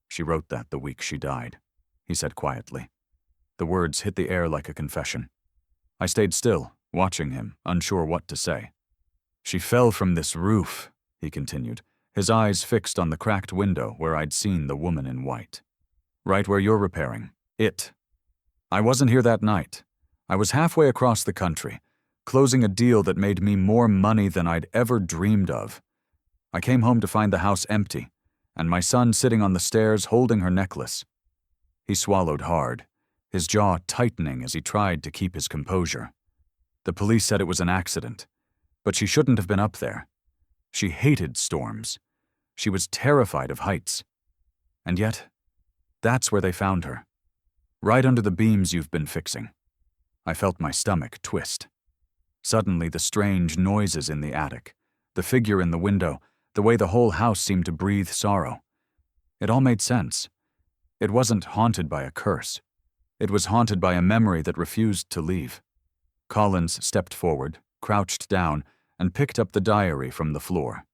"She wrote that the week she died," he said quietly. The words hit the air like a confession. I stayed still, watching him, unsure what to say. "She fell from this roof," he continued, his eyes fixed on the cracked window where I'd seen the woman in white. "Right where you're repairing. It. I wasn't here that night. I was halfway across the country, closing a deal that made me more money than I'd ever dreamed of. I came home to find the house empty, and my son sitting on the stairs holding her necklace." He swallowed hard, his jaw tightening as he tried to keep his composure. "The police said it was an accident, but she shouldn't have been up there. She hated storms. She was terrified of heights. And yet, that's where they found her. Right under the beams you've been fixing." I felt my stomach twist. Suddenly, the strange noises in the attic, the figure in the window, the way the whole house seemed to breathe sorrow. It all made sense. It wasn't haunted by a curse. It was haunted by a memory that refused to leave. Collins stepped forward, crouched down, and picked up the diary from the floor.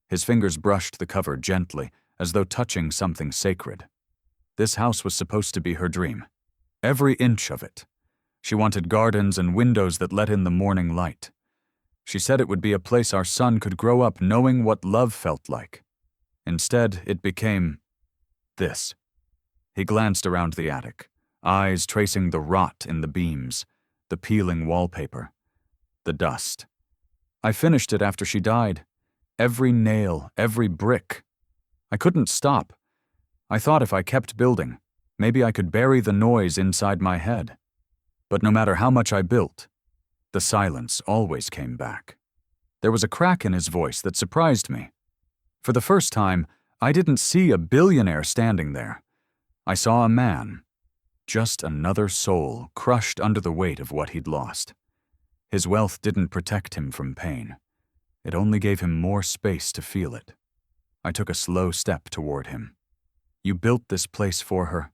His fingers brushed the cover gently, as though touching something sacred. This house was supposed to be her dream. Every inch of it. She wanted gardens and windows that let in the morning light. She said it would be a place our son could grow up knowing what love felt like. Instead, it became this. He glanced around the attic, eyes tracing the rot in the beams, the peeling wallpaper, the dust. "I finished it after she died. Every nail, every brick. I couldn't stop. I thought if I kept building, maybe I could bury the noise inside my head. But no matter how much I built, the silence always came back." There was a crack in his voice that surprised me. For the first time, I didn't see a billionaire standing there. I saw a man, just another soul crushed under the weight of what he'd lost. His wealth didn't protect him from pain. It only gave him more space to feel it. I took a slow step toward him. "You built this place for her,"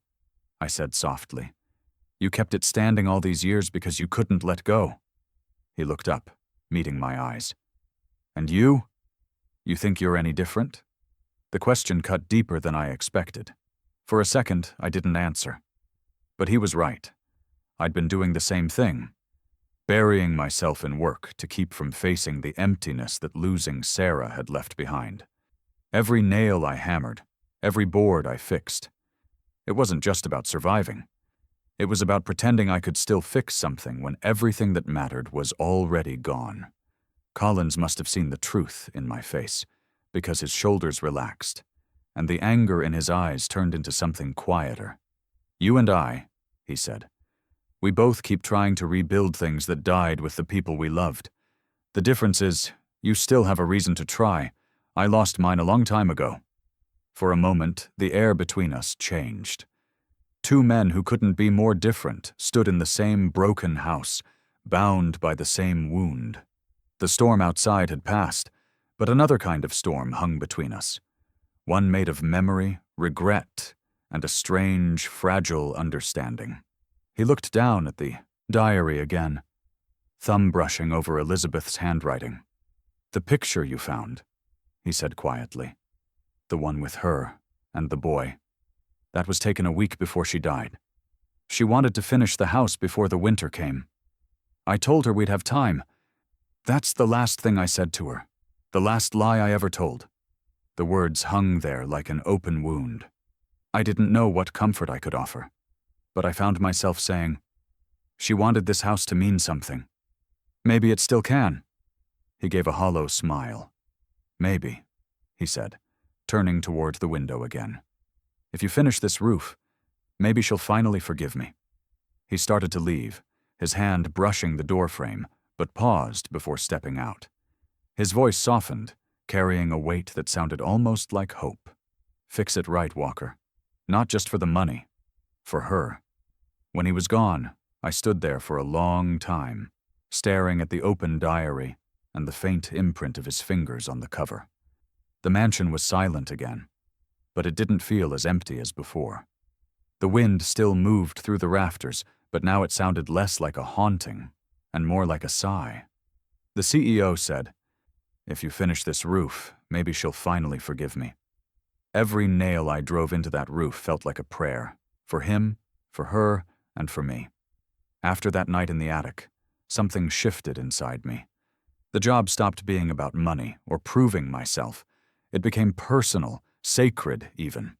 I said softly. "You kept it standing all these years because you couldn't let go." He looked up, meeting my eyes. "And you? You think you're any different?" The question cut deeper than I expected. For a second, I didn't answer. But he was right. I'd been doing the same thing, burying myself in work to keep from facing the emptiness that losing Sarah had left behind. Every nail I hammered, every board I fixed. It wasn't just about surviving. It was about pretending I could still fix something when everything that mattered was already gone. Collins must have seen the truth in my face, because his shoulders relaxed, and the anger in his eyes turned into something quieter. "You and I," he said, "we both keep trying to rebuild things that died with the people we loved. The difference is, you still have a reason to try. I lost mine a long time ago." For a moment, the air between us changed. Two men who couldn't be more different stood in the same broken house, bound by the same wound. The storm outside had passed, but another kind of storm hung between us. One made of memory, regret, and a strange, fragile understanding. He looked down at the diary again, thumb brushing over Elizabeth's handwriting. "The picture you found," he said quietly. "The one with her and the boy. That was taken a week before she died. She wanted to finish the house before the winter came. I told her we'd have time. That's the last thing I said to her. The last lie I ever told. The words hung there like an open wound. I didn't know what comfort I could offer. But I found myself saying, she wanted this house to mean something. Maybe it still can. He gave a hollow smile. Maybe, he said, turning toward the window again. If you finish this roof, maybe she'll finally forgive me. He started to leave, his hand brushing the doorframe, but paused before stepping out. His voice softened, carrying a weight that sounded almost like hope. Fix it right, Walker. Not just for the money. For her. When he was gone, I stood there for a long time, staring at the open diary and the faint imprint of his fingers on the cover. The mansion was silent again, but it didn't feel as empty as before. The wind still moved through the rafters, but now it sounded less like a haunting and more like a sigh. The CEO said, "If you finish this roof, maybe she'll finally forgive me." Every nail I drove into that roof felt like a prayer, for him, for her, and for me. After that night in the attic, something shifted inside me. The job stopped being about money or proving myself. It became personal, sacred even.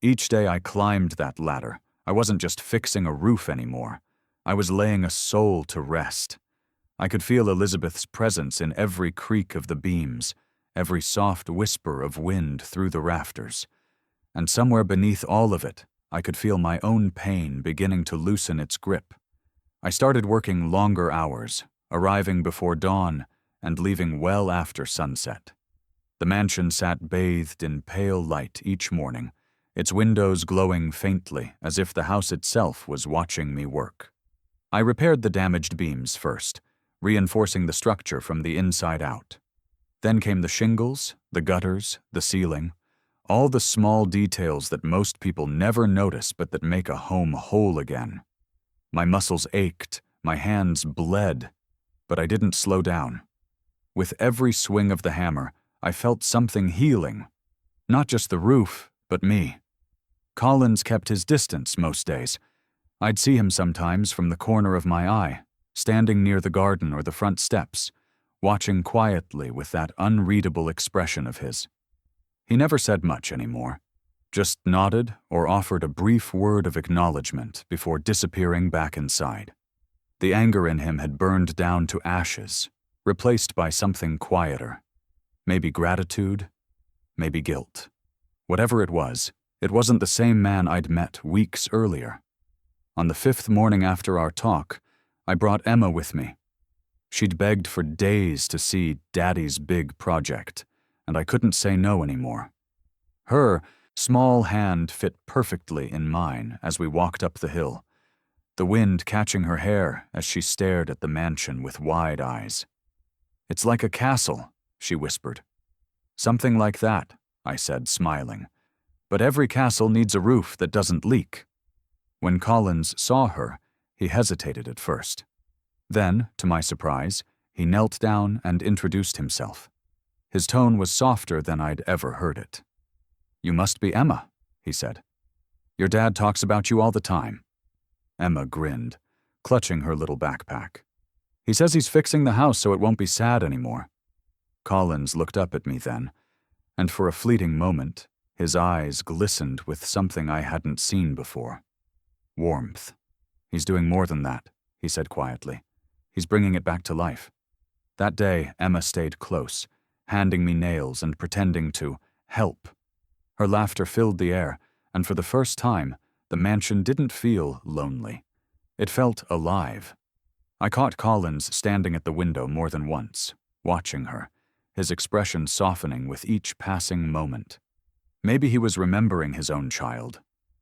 Each day I climbed that ladder, I wasn't just fixing a roof anymore. I was laying a soul to rest. I could feel Elizabeth's presence in every creak of the beams, every soft whisper of wind through the rafters. And somewhere beneath all of it, I could feel my own pain beginning to loosen its grip. I started working longer hours, arriving before dawn and leaving well after sunset. The mansion sat bathed in pale light each morning, its windows glowing faintly as if the house itself was watching me work. I repaired the damaged beams first, reinforcing the structure from the inside out. Then came the shingles, the gutters, the ceiling, all the small details that most people never notice but that make a home whole again. My muscles ached, my hands bled, but I didn't slow down. With every swing of the hammer, I felt something healing. Not just the roof, but me. Collins kept his distance most days. I'd see him sometimes from the corner of my eye, standing near the garden or the front steps, watching quietly with that unreadable expression of his. He never said much anymore, just nodded or offered a brief word of acknowledgement before disappearing back inside. The anger in him had burned down to ashes, replaced by something quieter. Maybe gratitude, maybe guilt. Whatever it wasn't the same man I'd met weeks earlier. On the 5th morning after our talk, I brought Emma with me. She'd begged for days to see Daddy's big project, and I couldn't say no anymore. Her small hand fit perfectly in mine as we walked up the hill, the wind catching her hair as she stared at the mansion with wide eyes. "It's like a castle," she whispered. "Something like that," I said, smiling. "But every castle needs a roof that doesn't leak." When Collins saw her, he hesitated at first. Then, to my surprise, he knelt down and introduced himself. His tone was softer than I'd ever heard it. "You must be Emma," he said. "Your dad talks about you all the time." Emma grinned, clutching her little backpack. "He says he's fixing the house so it won't be sad anymore." Collins looked up at me then, and for a fleeting moment, his eyes glistened with something I hadn't seen before. Warmth. "He's doing more than that," he said quietly. "He's bringing it back to life." That day, Emma stayed close, handing me nails and pretending to help. Her laughter filled the air, and for the first time, the mansion didn't feel lonely. It felt alive. I caught Collins standing at the window more than once, watching her, his expression softening with each passing moment. Maybe he was remembering his own child,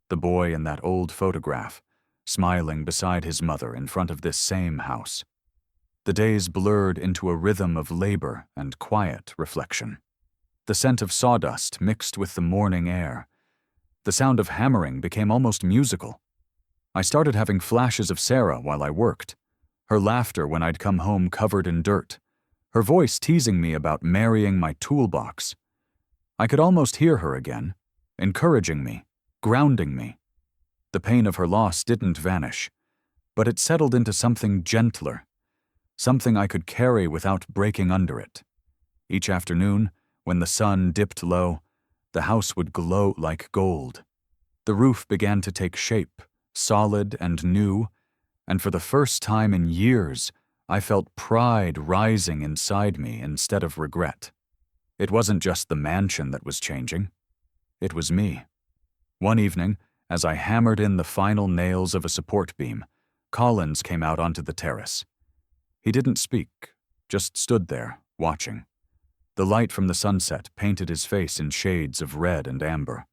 the boy in that old photograph, smiling beside his mother in front of this same house. The days blurred into a rhythm of labor and quiet reflection. The scent of sawdust mixed with the morning air. The sound of hammering became almost musical. I started having flashes of Sarah while I worked, her laughter when I'd come home covered in dirt, her voice teasing me about marrying my toolbox. I could almost hear her again, encouraging me, grounding me. The pain of her loss didn't vanish, but it settled into something gentler, something I could carry without breaking under it. Each afternoon, when the sun dipped low, the house would glow like gold. The roof began to take shape, solid and new, and for the first time in years, I felt pride rising inside me instead of regret. It wasn't just the mansion that was changing. It was me. One evening, as I hammered in the final nails of a support beam, Collins came out onto the terrace. He didn't speak, just stood there, watching. The light from the sunset painted his face in shades of red and amber.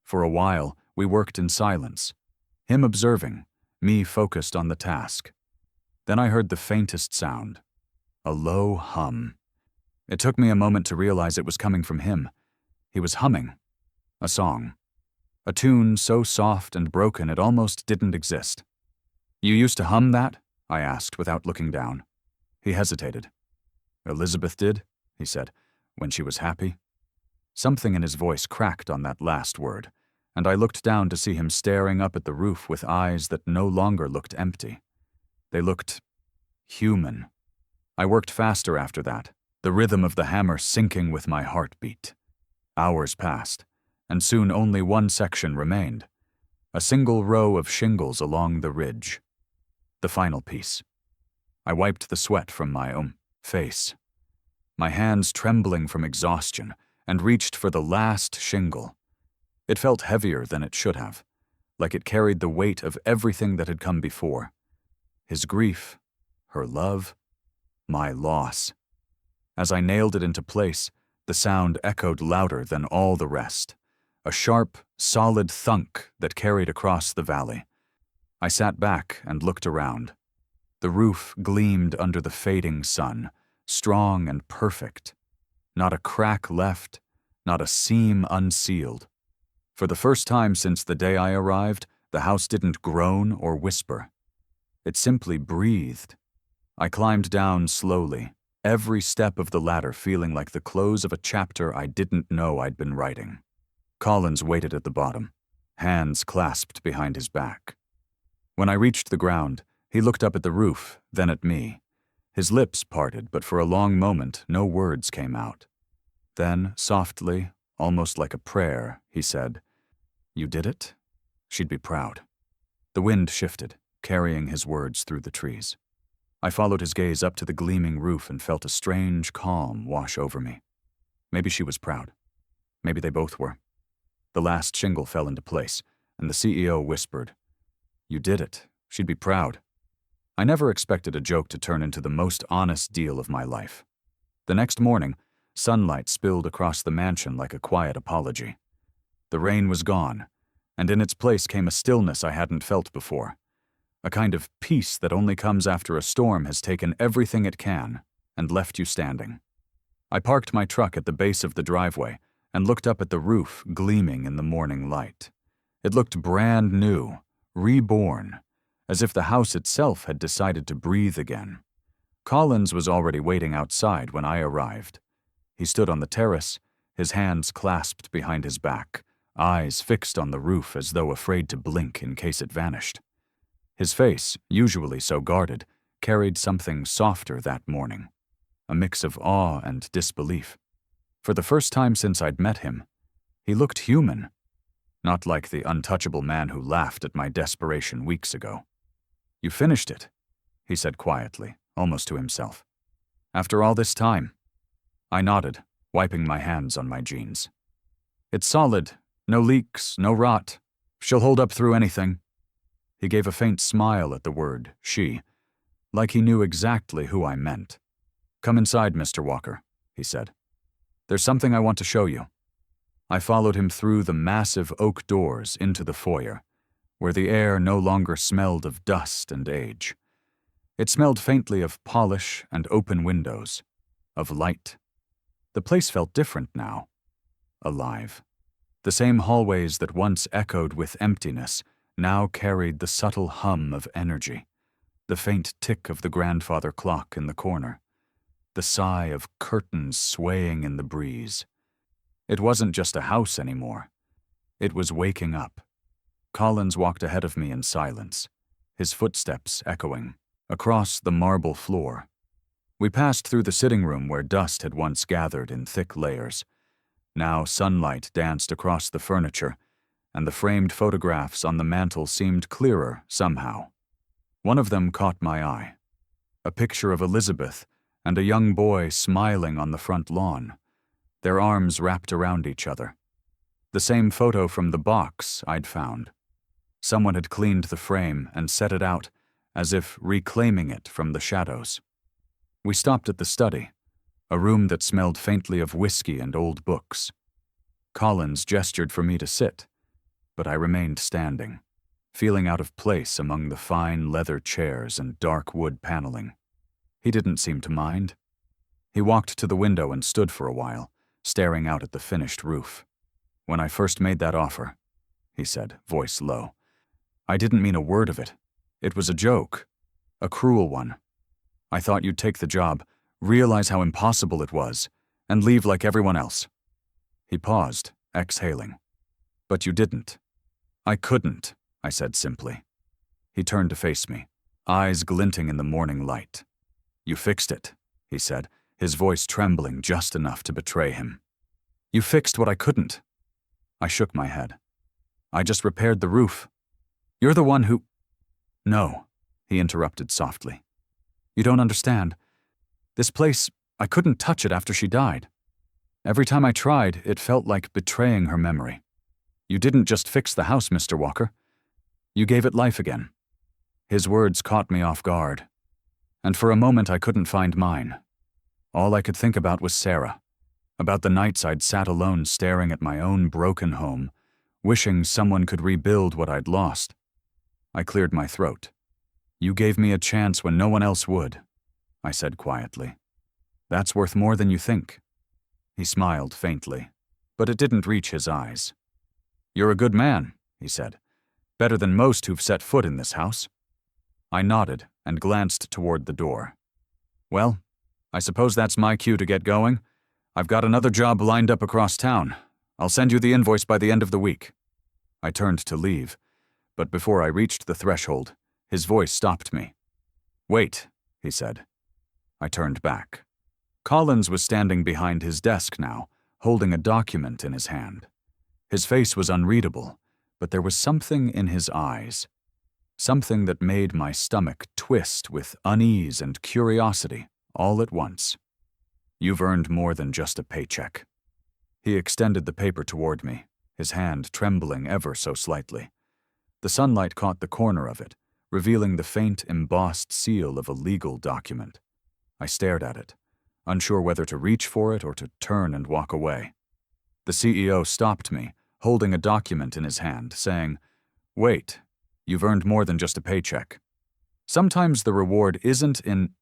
For a while, we worked in silence, him observing, me focused on the task. Then I heard the faintest sound, a low hum. It took me a moment to realize it was coming from him. He was humming a song, a tune so soft and broken it almost didn't exist. "You used to hum that?" I asked without looking down. He hesitated. "Elizabeth did," he said, "when she was happy." Something in his voice cracked on that last word, and I looked down to see him staring up at the roof with eyes that no longer looked empty. They looked human. I worked faster after that, the rhythm of the hammer syncing with my heartbeat. Hours passed, and soon only one section remained, a single row of shingles along the ridge. The final piece. I wiped the sweat from my face, my hands trembling from exhaustion, and reached for the last shingle. It felt heavier than it should have, like it carried the weight of everything that had come before. His grief, her love, my loss. As I nailed it into place, the sound echoed louder than all the rest, a sharp, solid thunk that carried across the valley. I sat back and looked around. The roof gleamed under the fading sun, strong and perfect. Not a crack left, not a seam unsealed. For the first time since the day I arrived, the house didn't groan or whisper. It simply breathed. I climbed down slowly, every step of the ladder feeling like the close of a chapter I didn't know I'd been writing. Collins waited at the bottom, hands clasped behind his back. When I reached the ground, he looked up at the roof, then at me. His lips parted, but for a long moment no words came out. Then, softly, almost like a prayer, he said, "You did it?" She'd be proud. The wind shifted, carrying his words through the trees. I followed his gaze up to the gleaming roof and felt a strange calm wash over me. Maybe she was proud. Maybe they both were. The last shingle fell into place, and the CEO whispered, "You did it. She'd be proud." I never expected a joke to turn into the most honest deal of my life. The next morning, sunlight spilled across the mansion like a quiet apology. The rain was gone, and in its place came a stillness I hadn't felt before, a kind of peace that only comes after a storm has taken everything it can and left you standing. I parked my truck at the base of the driveway and looked up at the roof gleaming in the morning light. It looked brand new, reborn, as if the house itself had decided to breathe again. Collins was already waiting outside when I arrived. He stood on the terrace, his hands clasped behind his back, eyes fixed on the roof as though afraid to blink in case it vanished. His face, usually so guarded, carried something softer that morning, a mix of awe and disbelief. For the first time since I'd met him, he looked human, not like the untouchable man who laughed at my desperation weeks ago. "You finished it," he said quietly, almost to himself. "After all this time?" I nodded, wiping my hands on my jeans. "It's solid, no leaks, no rot. She'll hold up through anything." He gave a faint smile at the word, she, like he knew exactly who I meant. "Come inside, Mr. Walker," he said. "There's something I want to show you." I followed him through the massive oak doors into the foyer, where the air no longer smelled of dust and age. It smelled faintly of polish and open windows, of light. The place felt different now, alive. The same hallways that once echoed with emptiness now carried the subtle hum of energy, the faint tick of the grandfather clock in the corner, the sigh of curtains swaying in the breeze. It wasn't just a house anymore. It was waking up. Collins walked ahead of me in silence, his footsteps echoing, across the marble floor. We passed through the sitting room where dust had once gathered in thick layers. Now sunlight danced across the furniture, and the framed photographs on the mantel seemed clearer somehow. One of them caught my eye. A picture of Elizabeth and a young boy smiling on the front lawn, their arms wrapped around each other. The same photo from the box I'd found. Someone had cleaned the frame and set it out, as if reclaiming it from the shadows. We stopped at the study, a room that smelled faintly of whiskey and old books. Collins gestured for me to sit, but I remained standing, feeling out of place among the fine leather chairs and dark wood paneling. He didn't seem to mind. He walked to the window and stood for a while, staring out at the finished roof. "When I first made that offer," he said, voice low, "I didn't mean a word of it. It was a joke, a cruel one. I thought you'd take the job, realize how impossible it was, and leave like everyone else." He paused, exhaling. "But you didn't." "I couldn't," I said simply. He turned to face me, eyes glinting in the morning light. "You fixed it," he said, his voice trembling just enough to betray him. "You fixed what I couldn't." I shook my head. "I just repaired the roof. You're the one who—" "No," he interrupted softly. "You don't understand. This place, I couldn't touch it after she died. Every time I tried, it felt like betraying her memory. You didn't just fix the house, Mr. Walker. You gave it life again." His words caught me off guard, and for a moment I couldn't find mine. All I could think about was Sarah, about the nights I'd sat alone staring at my own broken home, wishing someone could rebuild what I'd lost. I cleared my throat. "You gave me a chance when no one else would," I said quietly. "That's worth more than you think." He smiled faintly, but it didn't reach his eyes. "You're a good man," he said. "Better than most who've set foot in this house." I nodded and glanced toward the door. "Well, I suppose that's my cue to get going. I've got another job lined up across town. I'll send you the invoice by the end of the week." I turned to leave, but before I reached the threshold, his voice stopped me. "Wait," he said. I turned back. Collins was standing behind his desk now, holding a document in his hand. His face was unreadable, but there was something in his eyes. Something that made my stomach twist with unease and curiosity all at once. "You've earned more than just a paycheck." He extended the paper toward me, his hand trembling ever so slightly. The sunlight caught the corner of it, revealing the faint embossed seal of a legal document. I stared at it, unsure whether to reach for it or to turn and walk away. The CEO stopped me, holding a document in his hand, saying, "Wait, you've earned more than just a paycheck. Sometimes the reward isn't in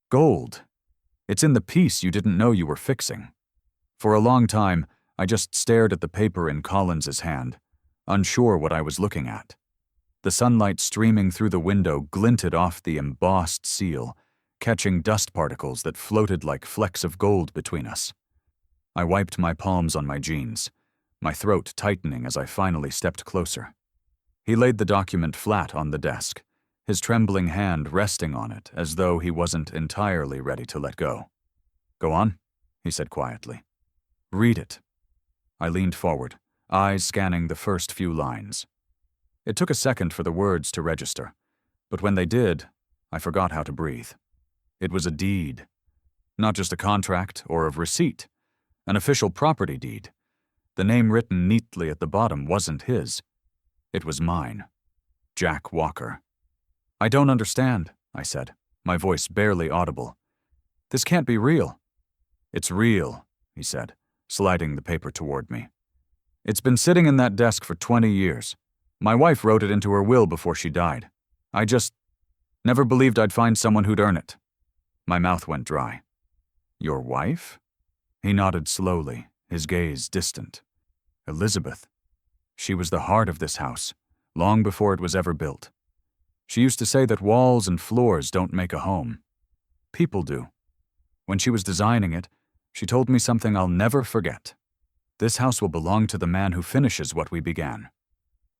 gold. It's in the piece you didn't know you were fixing." For a long time, I just stared at the paper in Collins's hand, unsure what I was looking at. The sunlight streaming through the window glinted off the embossed seal, catching dust particles that floated like flecks of gold between us. I wiped my palms on my jeans, my throat tightening as I finally stepped closer. He laid the document flat on the desk, his trembling hand resting on it as though he wasn't entirely ready to let go. "Go on," he said quietly. "Read it." I leaned forward, eyes scanning the first few lines. It took a second for the words to register, but when they did, I forgot how to breathe. It was a deed. Not just a contract or a receipt, an official property deed. The name written neatly at the bottom wasn't his. It was mine. Jack Walker. "I don't understand," I said, my voice barely audible. "This can't be real." "It's real," he said, sliding the paper toward me. "It's been sitting in that desk for 20 years. My wife wrote it into her will before she died. I just never believed I'd find someone who'd earn it." My mouth went dry. "Your wife?" He nodded slowly, his gaze distant. "Elizabeth. She was the heart of this house, long before it was ever built. She used to say that walls and floors don't make a home. People do. When she was designing it, she told me something I'll never forget. This house will belong to the man who finishes what we began.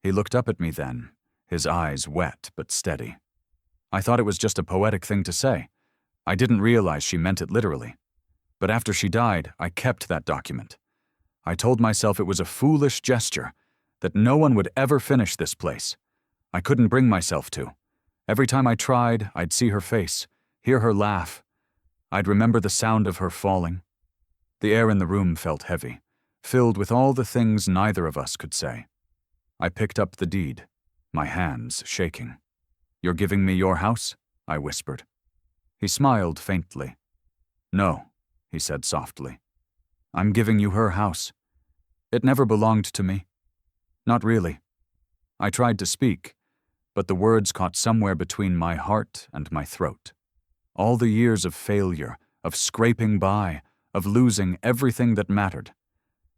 He looked up at me then, his eyes wet but steady. I thought it was just a poetic thing to say. I didn't realize she meant it literally. But after she died, I kept that document. I told myself it was a foolish gesture, that no one would ever finish this place. I couldn't bring myself to. Every time I tried, I'd see her face, hear her laugh. I'd remember the sound of her falling. The air in the room felt heavy, filled with all the things neither of us could say. I picked up the deed, my hands shaking. "You're giving me your house?" I whispered. He smiled faintly. "No," he said softly. "I'm giving you her house. It never belonged to me. Not really." I tried to speak, but the words caught somewhere between my heart and my throat. All the years of failure, of scraping by, of losing everything that mattered,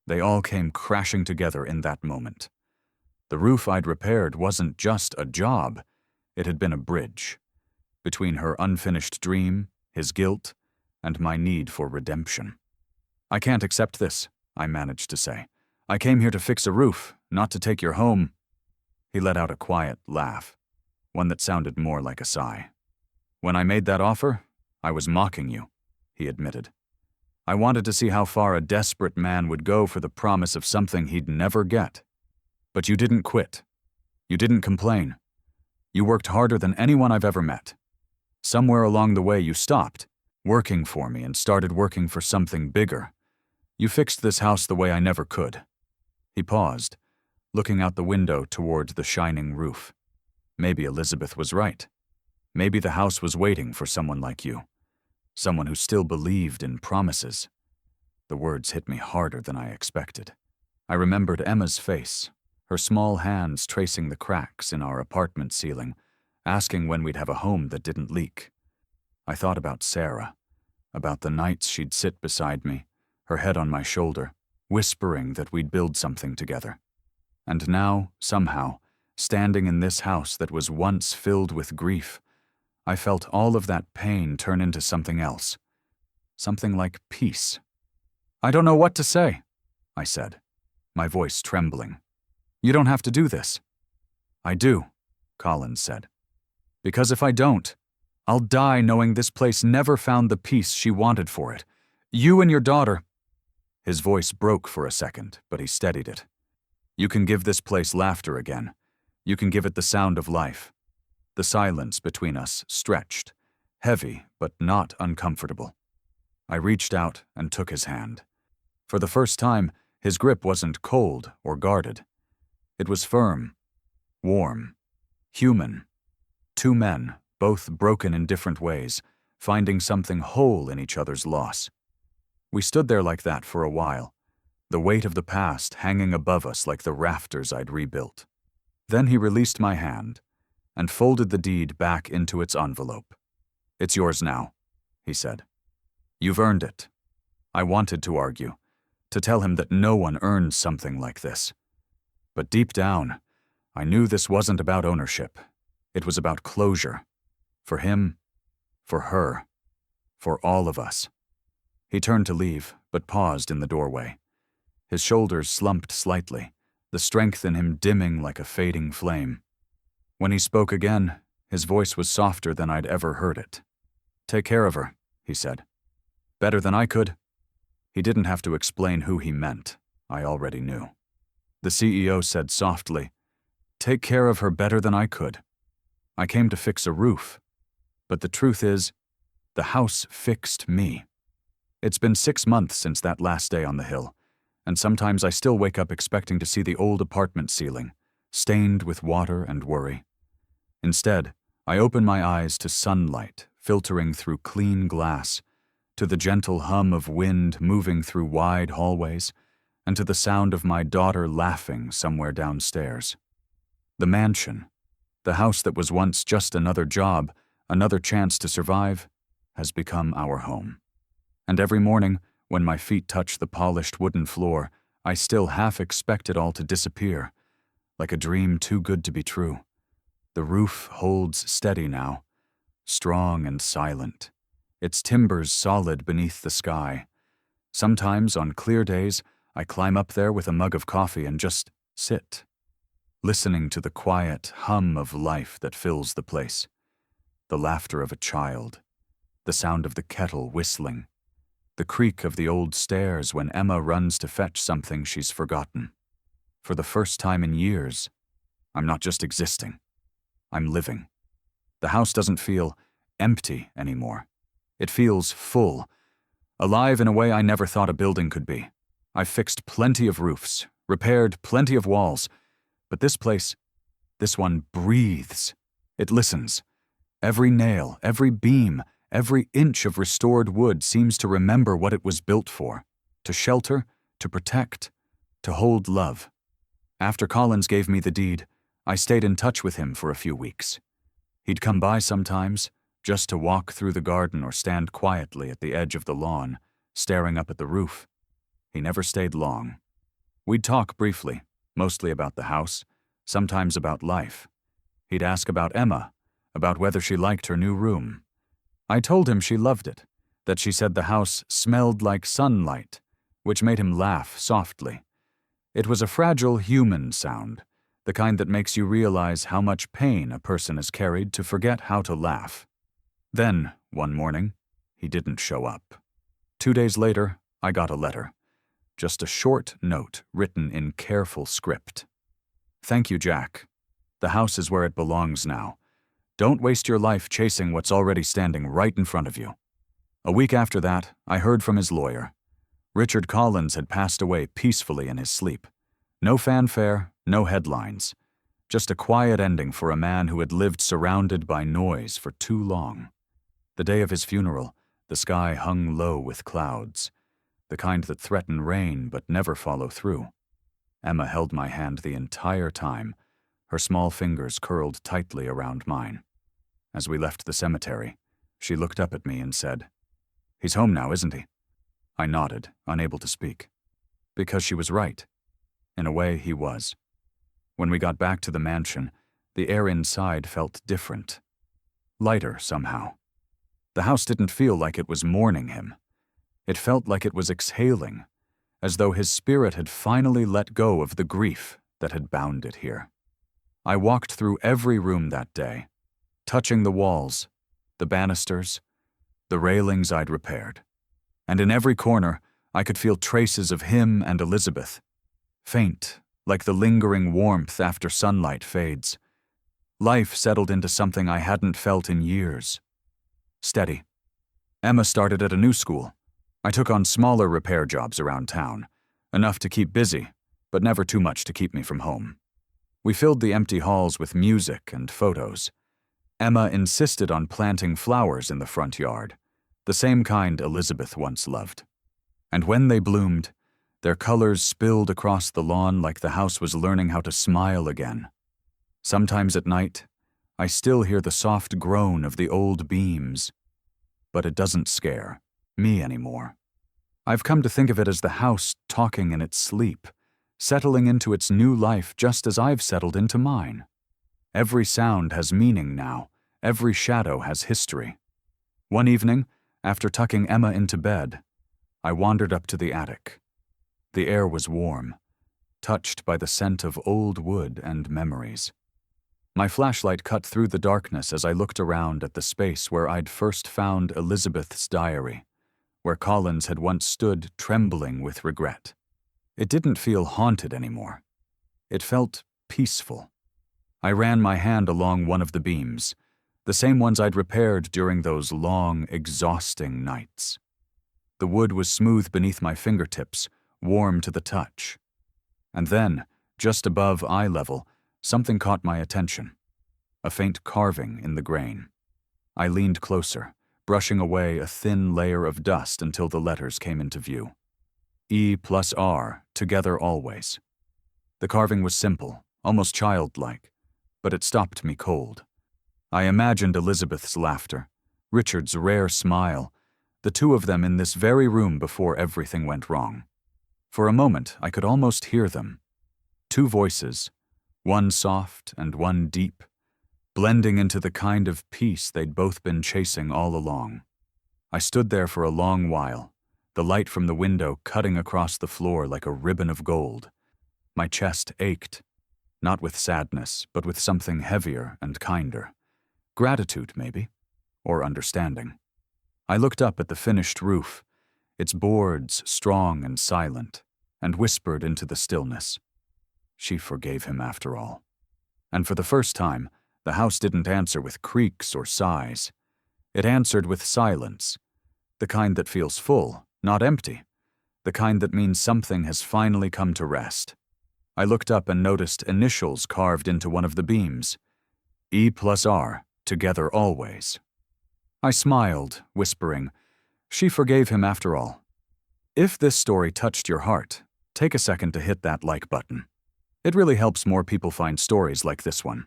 they all came crashing together in that moment. The roof I'd repaired wasn't just a job, it had been a bridge between her unfinished dream, his guilt, and my need for redemption. "I can't accept this," I managed to say. "I came here to fix a roof, not to take your home." He let out a quiet laugh, one that sounded more like a sigh. "When I made that offer, I was mocking you," he admitted. "I wanted to see how far a desperate man would go for the promise of something he'd never get. But you didn't quit. You didn't complain. You worked harder than anyone I've ever met. Somewhere along the way you stopped working for me and started working for something bigger. You fixed this house the way I never could." He paused, looking out the window toward the shining roof. Maybe Elizabeth was right. Maybe the house was waiting for someone like you, someone who still believed in promises. The words hit me harder than I expected. I remembered Emma's face, her small hands tracing the cracks in our apartment ceiling, asking when we'd have a home that didn't leak. I thought about Sarah, about the nights she'd sit beside me, her head on my shoulder, whispering that we'd build something together. And now, somehow, standing in this house that was once filled with grief, I felt all of that pain turn into something else. Something like peace. "I don't know what to say," I said, my voice trembling. "You don't have to do this." "I do," Collins said. "Because if I don't, I'll die knowing this place never found the peace she wanted for it. You and your daughter—" His voice broke for a second, but he steadied it. "You can give this place laughter again. You can give it the sound of life." The silence between us stretched, heavy but not uncomfortable. I reached out and took his hand. For the first time, his grip wasn't cold or guarded. It was firm, warm, human. Two men, both broken in different ways, finding something whole in each other's loss. We stood there like that for a while, the weight of the past hanging above us like the rafters I'd rebuilt. Then he released my hand and folded the deed back into its envelope. "It's yours now," he said. "You've earned it." I wanted to argue, to tell him that no one earns something like this. But deep down, I knew this wasn't about ownership. It was about closure. For him, for her, for all of us. He turned to leave, but paused in the doorway. His shoulders slumped slightly, the strength in him dimming like a fading flame. When he spoke again, his voice was softer than I'd ever heard it. "Take care of her," he said. "Better than I could." He didn't have to explain who he meant. I already knew. The CEO said softly, "Take care of her better than I could. I came to fix a roof. But the truth is, the house fixed me." It's been 6 months since that last day on the hill, and sometimes I still wake up expecting to see the old apartment ceiling, stained with water and worry. Instead, I open my eyes to sunlight filtering through clean glass, to the gentle hum of wind moving through wide hallways, and to the sound of my daughter laughing somewhere downstairs. The mansion, the house that was once just another job, another chance to survive, has become our home. And every morning, when my feet touch the polished wooden floor, I still half expect it all to disappear, like a dream too good to be true. The roof holds steady now, strong and silent, its timbers solid beneath the sky. Sometimes, on clear days, I climb up there with a mug of coffee and just sit, listening to the quiet hum of life that fills the place. The laughter of a child, the sound of the kettle whistling, the creak of the old stairs when Emma runs to fetch something she's forgotten. For the first time in years, I'm not just existing. I'm living. The house doesn't feel empty anymore. It feels full, alive in a way I never thought a building could be. I've fixed plenty of roofs, repaired plenty of walls, but this place, this one breathes. It listens. Every nail, every beam, every inch of restored wood seems to remember what it was built for: to shelter, to protect, to hold love. After Collins gave me the deed, I stayed in touch with him for a few weeks. He'd come by sometimes, just to walk through the garden or stand quietly at the edge of the lawn, staring up at the roof. He never stayed long. We'd talk briefly, mostly about the house, sometimes about life. He'd ask about Emma, about whether she liked her new room. I told him she loved it, that she said the house smelled like sunlight, which made him laugh softly. It was a fragile human sound, the kind that makes you realize how much pain a person has carried to forget how to laugh. Then, one morning, he didn't show up. 2 days later, I got a letter. Just a short note written in careful script. "Thank you, Jack. The house is where it belongs now. Don't waste your life chasing what's already standing right in front of you." A week after that, I heard from his lawyer. Richard Collins had passed away peacefully in his sleep. No fanfare, no headlines. Just a quiet ending for a man who had lived surrounded by noise for too long. The day of his funeral, the sky hung low with clouds, the kind that threaten rain but never follow through. Emma held my hand the entire time, her small fingers curled tightly around mine. As we left the cemetery, she looked up at me and said, "He's home now, isn't he?" I nodded, unable to speak. Because she was right. In a way, he was. When we got back to the mansion, the air inside felt different. Lighter, somehow. The house didn't feel like it was mourning him. It felt like it was exhaling, as though his spirit had finally let go of the grief that had bound it here. I walked through every room that day, touching the walls, the banisters, the railings I'd repaired. And in every corner, I could feel traces of him and Elizabeth, faint, like the lingering warmth after sunlight fades. Life settled into something I hadn't felt in years. Steady. Emma started at a new school. I took on smaller repair jobs around town, enough to keep busy, but never too much to keep me from home. We filled the empty halls with music and photos. Emma insisted on planting flowers in the front yard, the same kind Elizabeth once loved. And when they bloomed, their colors spilled across the lawn like the house was learning how to smile again. Sometimes at night, I still hear the soft groan of the old beams, but it doesn't scare me anymore. I've come to think of it as the house talking in its sleep, settling into its new life just as I've settled into mine. Every sound has meaning now, every shadow has history. One evening, after tucking Emma into bed, I wandered up to the attic. The air was warm, touched by the scent of old wood and memories. My flashlight cut through the darkness as I looked around at the space where I'd first found Elizabeth's diary, where Collins had once stood trembling with regret. It didn't feel haunted anymore. It felt peaceful. I ran my hand along one of the beams, the same ones I'd repaired during those long, exhausting nights. The wood was smooth beneath my fingertips, warm to the touch. And then, just above eye level, something caught my attention. A faint carving in the grain. I leaned closer, brushing away a thin layer of dust until the letters came into view. E+R, together always. The carving was simple, almost childlike, but it stopped me cold. I imagined Elizabeth's laughter, Richard's rare smile, the two of them in this very room before everything went wrong. For a moment, I could almost hear them. Two voices, one soft and one deep, blending into the kind of peace they'd both been chasing all along. I stood there for a long while, the light from the window cutting across the floor like a ribbon of gold. My chest ached, not with sadness, but with something heavier and kinder. Gratitude, maybe, or understanding. I looked up at the finished roof, its boards strong and silent, and whispered into the stillness. She forgave him after all. And for the first time, the house didn't answer with creaks or sighs. It answered with silence, the kind that feels full, not empty, the kind that means something has finally come to rest. I looked up and noticed initials carved into one of the beams. E+R, together always. I smiled, whispering, she forgave him after all. If this story touched your heart, take a second to hit that like button. It really helps more people find stories like this one.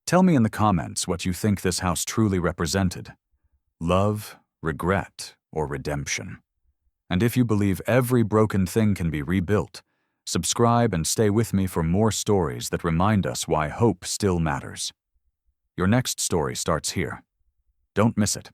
Tell me in the comments what you think this house truly represented. Love, regret, or redemption. And if you believe every broken thing can be rebuilt, subscribe and stay with me for more stories that remind us why hope still matters. Your next story starts here. Don't miss it.